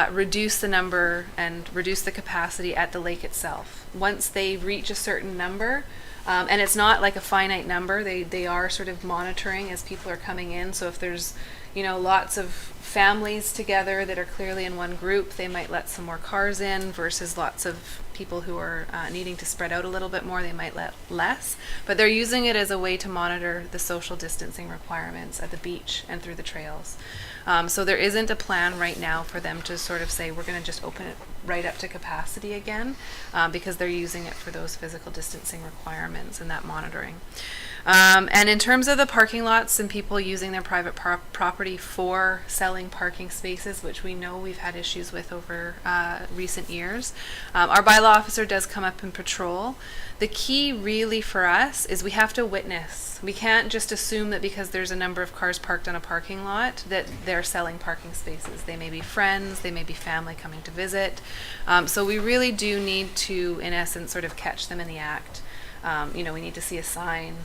reduce the number and reduce the capacity at the lake itself. Once they reach a certain number, and it's not like a finite number, they are sort of monitoring as people are coming in. So if there's, lots of families together that are clearly in one group, they might let some more cars in versus lots of people who are needing to spread out a little bit more, they might let less. But they're using it as a way to monitor the social distancing requirements at the beach and through the trails. So there isn't a plan right now for them to sort of say, we're going to just open it right up to capacity again, because they're using it for those physical distancing requirements and that monitoring. And in terms of the parking lots and people using their private property for selling parking spaces, which we know we've had issues with over recent years, our bylaw officer does come up and patrol. The key really for us is we have to witness. We can't just assume that because there's a number of cars parked on a parking lot that they're selling parking spaces. They may be friends, they may be family coming to visit. So we really do need to, in essence, sort of catch them in the act. We need to see a sign,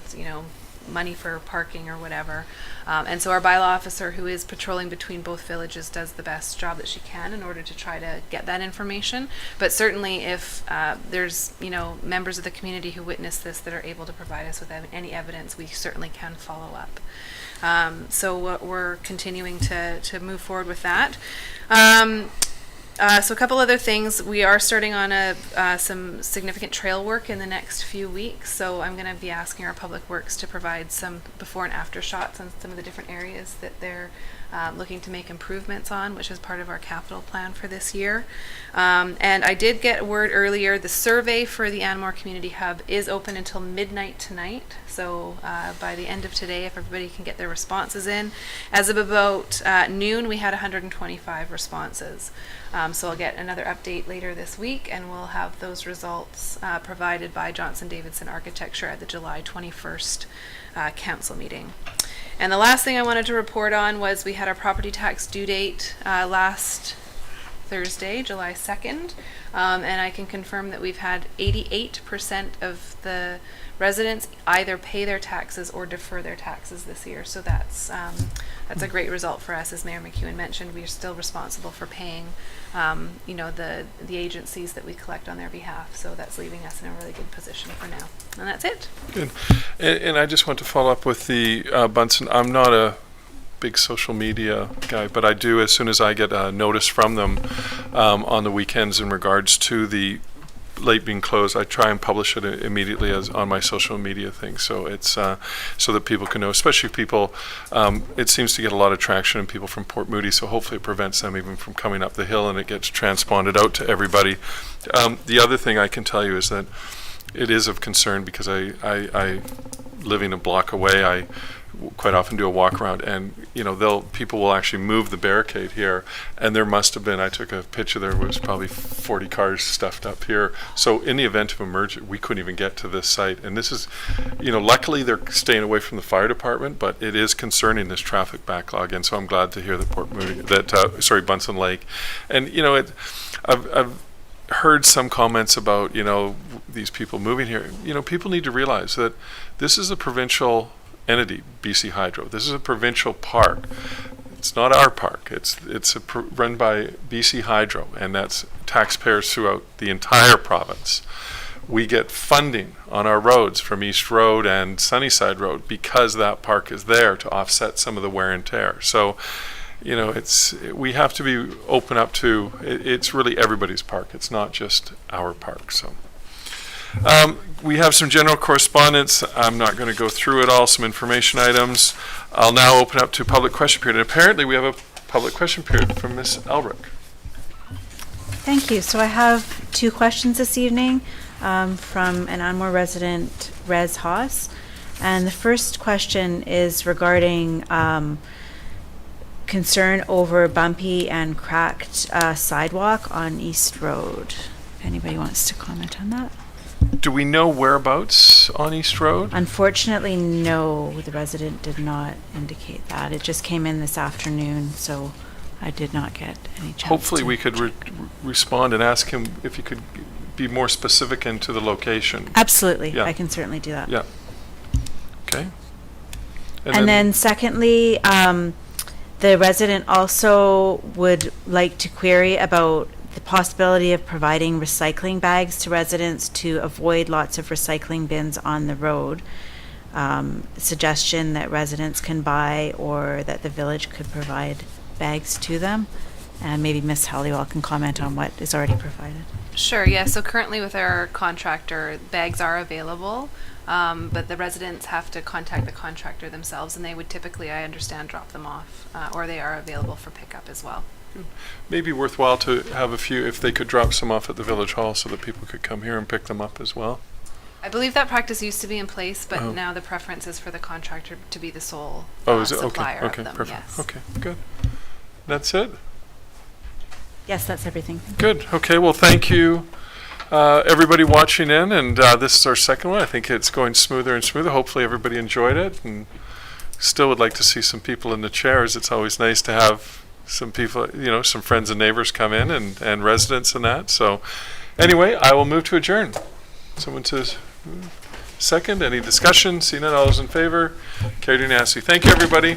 money for parking or whatever. And so our bylaw officer, who is patrolling between both villages, does the best job that she can in order to try to get that information. But certainly if there's, members of the community who witness this that are able to provide us with any evidence, we certainly can follow up. So we're continuing to move forward with that. So a couple other things. We are starting on some significant trail work in the next few weeks. So I'm going to be asking our Public Works to provide some before and after shots on some of the different areas that they're looking to make improvements on, which is part of our capital plan for this year. And I did get word earlier, the survey for the Anmore Community Hub is open until midnight tonight. So by the end of today, if everybody can get their responses in. As of about noon, we had 125 responses. So I'll get another update later this week, and we'll have those results provided by Johnson Davidson Architecture at the July 21st council meeting. And the last thing I wanted to report on was we had our property tax due date last Thursday, July 2nd, and I can confirm that we've had 88% of the residents either pay their taxes or defer their taxes this year. So that's a great result for us. As Mayor McEwen mentioned, we are still responsible for paying the agencies that we collect on their behalf. So that's leaving us in a really good position for now. And that's it. Good. And I just want to follow up with the Bunsen. I'm not a big social media guy, but I do, as soon as I get a notice from them on the weekends in regards to the late being closed, I try and publish it immediately as on my social media thing. So it's so that people can know, especially people. It seems to get a lot of traction in people from Port Moody, so hopefully it prevents them even from coming up the hill, and it gets transponded out to everybody. The other thing I can tell you is that it is of concern because I living a block away, I quite often do a walk around, and people will actually move the barricade here, and there must have been, I took a picture, there was probably 40 cars stuffed up here. So in the event of emergency, we couldn't even get to this site, and this is, luckily they're staying away from the fire department, but it is concerning, this traffic backlog, and so I'm glad to hear that Bunsen Lake, and I've heard some comments about these people moving here. People need to realize that this is a provincial entity, BC Hydro. This is a provincial park. It's not our park. It's run by BC Hydro, and that's taxpayers throughout the entire province. We get funding on our roads from East Road and Sunnyside Road because that park is there to offset some of the wear and tear. So, we have to be open up to, it's really everybody's park. It's not just our park. So. We have some general correspondence. I'm not going to go through it all, some information items. I'll now open up to public question period. And apparently we have a public question period from Ms. Elrick. Thank you. So I have 2 questions this evening from an Anmore resident, Rez Haas. And the first question is regarding concern over bumpy and cracked sidewalk on East Road. If anybody wants to comment on that. Do we know whereabouts on East Road? Unfortunately, no, the resident did not indicate that. It just came in this afternoon, so I did not get any chance. Hopefully we could respond and ask him if he could be more specific into the location. Absolutely, Yeah. I can certainly do that. Yeah. Okay. And then secondly, the resident also would like to query about the possibility of providing recycling bags to residents to avoid lots of recycling bins on the road. Suggestion that residents can buy or that the village could provide bags to them. And maybe Ms. Halliwell can comment on what is already provided. Sure, yeah, so currently with our contractor, bags are available, but the residents have to contact the contractor themselves, and they would typically, I understand, drop them off, or they are available for pickup as well. Maybe worthwhile to have a few, if they could drop some off at the village hall so that people could come here and pick them up as well. I believe that practice used to be in place, but Oh. now the preference is for the contractor to be the sole Is it? Okay, supplier okay, of them, perfect. yes. Okay, good. That's it? Yes, that's everything. Good. Okay, well, thank you, everybody watching in, and this is our second one. I think it's going smoother and smoother. Hopefully everybody enjoyed it, and still would like to see some people in the chairs. It's always nice to have some people, some friends and neighbors come in, and residents and that. So anyway, I will move to adjourn. Someone says second. Any discussion? Seeing none, all those in favor? Carried unanimously. Thank you, everybody.